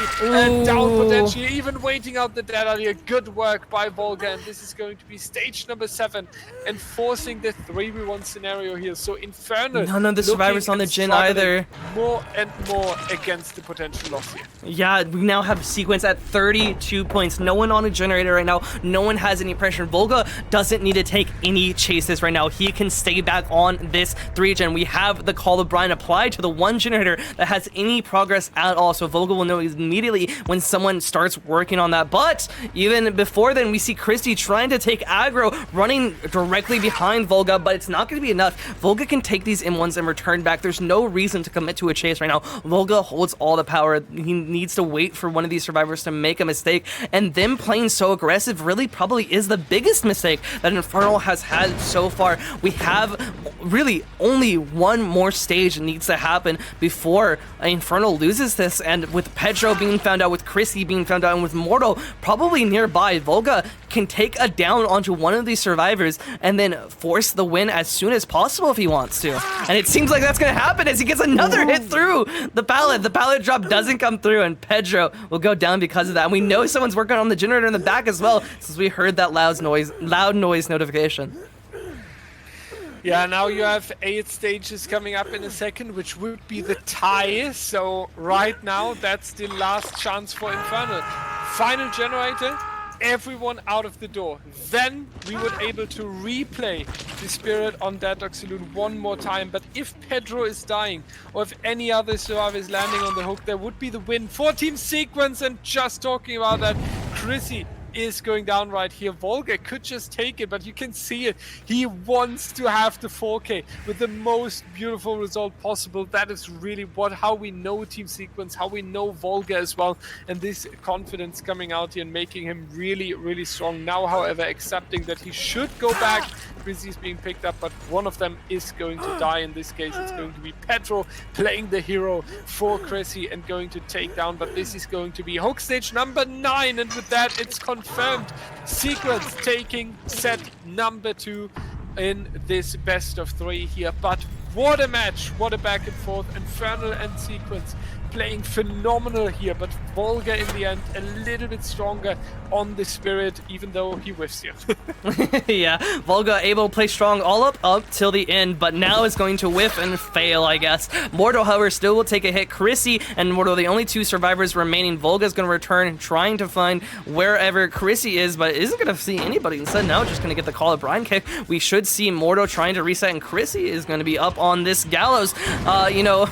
down potentially, even waiting out the dead here. Good work by Volga, and this is going to be stage number 7, and forcing the 3v1 scenario here. So Infernal, none of the survivors on the gen either, more and more against the potential loss here. Yeah, we now have Sequence at 32 points. No one on a generator right now. No one has any pressure. Volga doesn't need to take any chases right now. He can stay back on this 3-gen. We have the Call of Brian applied to the 1 generator that has any progress at all. So Volga will know immediately when someone starts working on that. But even before then, we see Christy trying to take aggro, running directly behind Volga, but it's not going to be enough. Volga can take these M1s and return back. There's no reason to commit to a chase right now. Volga holds all the power. He needs to wait for one of these survivors to make a mistake, and them playing so aggressive really probably is the biggest mistake that Infernal has had so far. We have really only one more stage needs to happen before Infernal loses this, and with Pedro being found out, with Chrissy being found out, and with Mortal probably nearby, Volga can take a down onto one of these survivors and then force the win as soon as possible if he wants to. And it seems like that's going to happen as he gets another hit through the pallet. The pallet drop doesn't come through, and Pedro will go down because of that. And we know someone's working on the generator in the back as well, since we heard that loud noise notification. Yeah, now you have 8 stages coming up in a second, which would be the tie. So right now, that's the last chance for Infernal. Final generator, everyone out of the door. Then we would able to replay the Spirit on Deadlock Saloon one more time. But if Pedro is dying, or if any other survivor is landing on the hook, there would be the win for Team Sequence. And just talking about that, Chrissy is going down right here. Volga could just take it, but you can see it. He wants to have the 4K with the most beautiful result possible. That is really how we know Team Sequence, how we know Volga as well. And this confidence coming out here and making him really, really strong. Now, however, accepting that he should go back. Chrissy is being picked up, but one of them is going to die. In this case, it's going to be Pedro playing the hero for Chrissy and going to take down. But this is going to be hook stage number 9. And with that, it's confirmed. Sequence taking set number 2 in this best of 3 here. But what a match, what a back and forth. Infernal and Sequence playing phenomenal here, but Volga in the end a little bit stronger on the Spirit, even though he whiffs here. Yeah, Volga able to play strong all up till the end, but now is going to whiff and fail, I guess. Mortal, however, still will take a hit. Chrissy and Mortal, the only 2 survivors remaining. Volga's going to return, trying to find wherever Chrissy is, but isn't going to see anybody. Instead, now just going to get the Call of Brian kick. We should see Mortal trying to reset, and Chrissy is going to be up on this gallows. You know,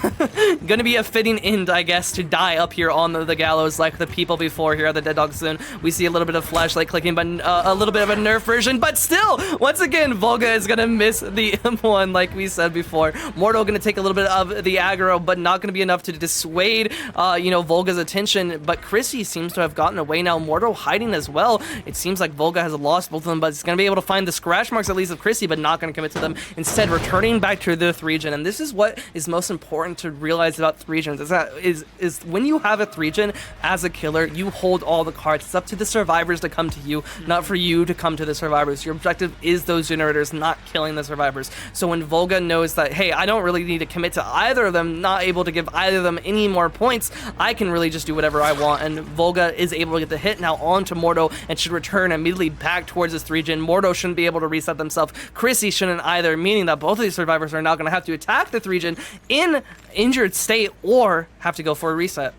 going to be a fitting end, I guess, to die up here on the gallows like the people before here at the Dead Dog Zone. We see a little bit of flashlight clicking, but a little bit of a nerf version, but still, once again, Volga is going to miss the M1 like we said before. Mortal going to take a little bit of the aggro, but not going to be enough to dissuade, you know, Volga's attention, but Chrissy seems to have gotten away now. Mortal hiding as well. It seems like Volga has lost both of them, but it's going to be able to find the scratch marks at least of Chrissy, but not going to commit to them. Instead, returning back to the 3-gen, and this is what is most important to realize about 3-gens, is when you have a 3-gen as a killer, you hold all the cards. It's up to the survivors to come to you, not for you to come to the survivors. Your objective is those generators, not killing the survivors. So when Volga knows that, hey, I don't really need to commit to either of them, not able to give either of them any more points, I can really just do whatever I want, and Volga is able to get the hit now onto Morto and should return immediately back towards his 3-gen. Morto shouldn't be able to reset themselves. Chrissy shouldn't either, meaning that both of these survivors are now going to have to attack the 3-gen in injured state or have to go for a reset.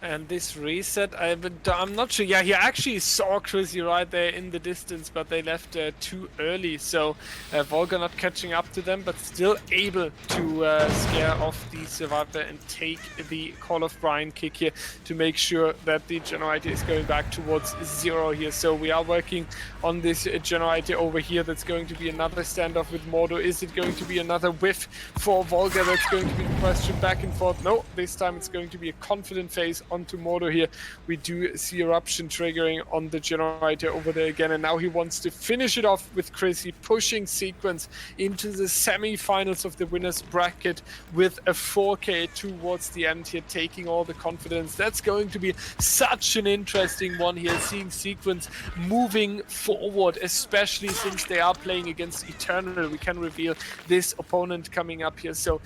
And this reset, I'm not sure. Yeah, he actually saw Chrissy right there in the distance, but they left too early. So Volga not catching up to them, but still able to scare off the survivor and take the Call of Brian kick here to make sure that the generator is going back towards 0 here. So we are working on this generator over here. That's going to be another standoff with Mordo. Is it going to be another whiff for Volga? That's going to be the question back and forth. No, this time it's going to be a confident phase onto Mordo here. We do see Eruption triggering on the generator over there again, and now he wants to finish it off with Chrissy, pushing Sequence into the semi-finals of the winner's bracket with a 4K towards the end here, taking all the confidence. That's going to be such an interesting one here, seeing Sequence moving forward, especially since they are playing against Eternal. We can reveal this opponent coming up here. So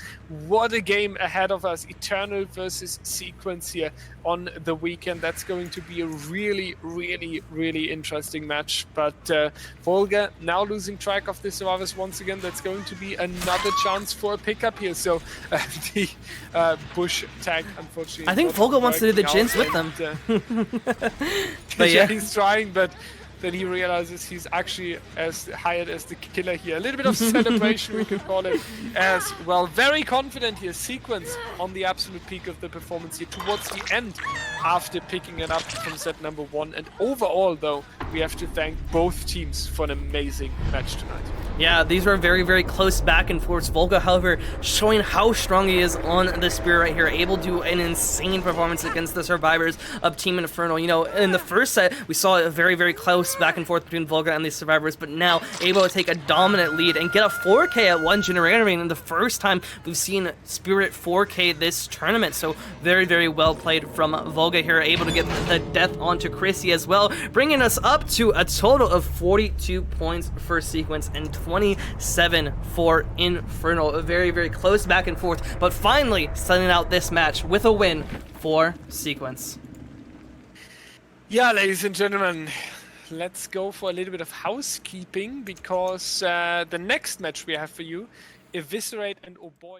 what a game ahead of us. Eternal versus Sequence here on the weekend. That's going to be a really, really, really interesting match. But Volga now losing track of the survivors once again. That's going to be another chance for a pickup here. So the Bush tag, unfortunately, I think Volga wants to do the gins with them. But yeah, he's trying, but then he realizes he's actually hired as the killer here. A little bit of celebration, we could call it as well. Very confident here. Sequence on the absolute peak of the performance here towards the end after picking it up from set number 1. And overall, though, we have to thank both teams for an amazing match tonight. Yeah, these were very, very close back and forth. Volga, however, showing how strong he is on the Spirit right here, able to do an insane performance against the survivors of Team Infernal. You know, in the first set, we saw a very, very close back and forth between Volga and the survivors, but now able to take a dominant lead and get a 4K at one generator ring. And the first time we've seen Spirit 4K this tournament, so very, very well played from Volga here, able to get the death onto Chrissy as well, bringing us up to a total of 42 points for Sequence and 27 for Infernal. A very, very close back and forth, but finally setting out this match with a win for Sequence. Yeah, ladies and gentlemen, let's go for a little bit of housekeeping, because the next match we have for you, Eviscerate and Oh Boy.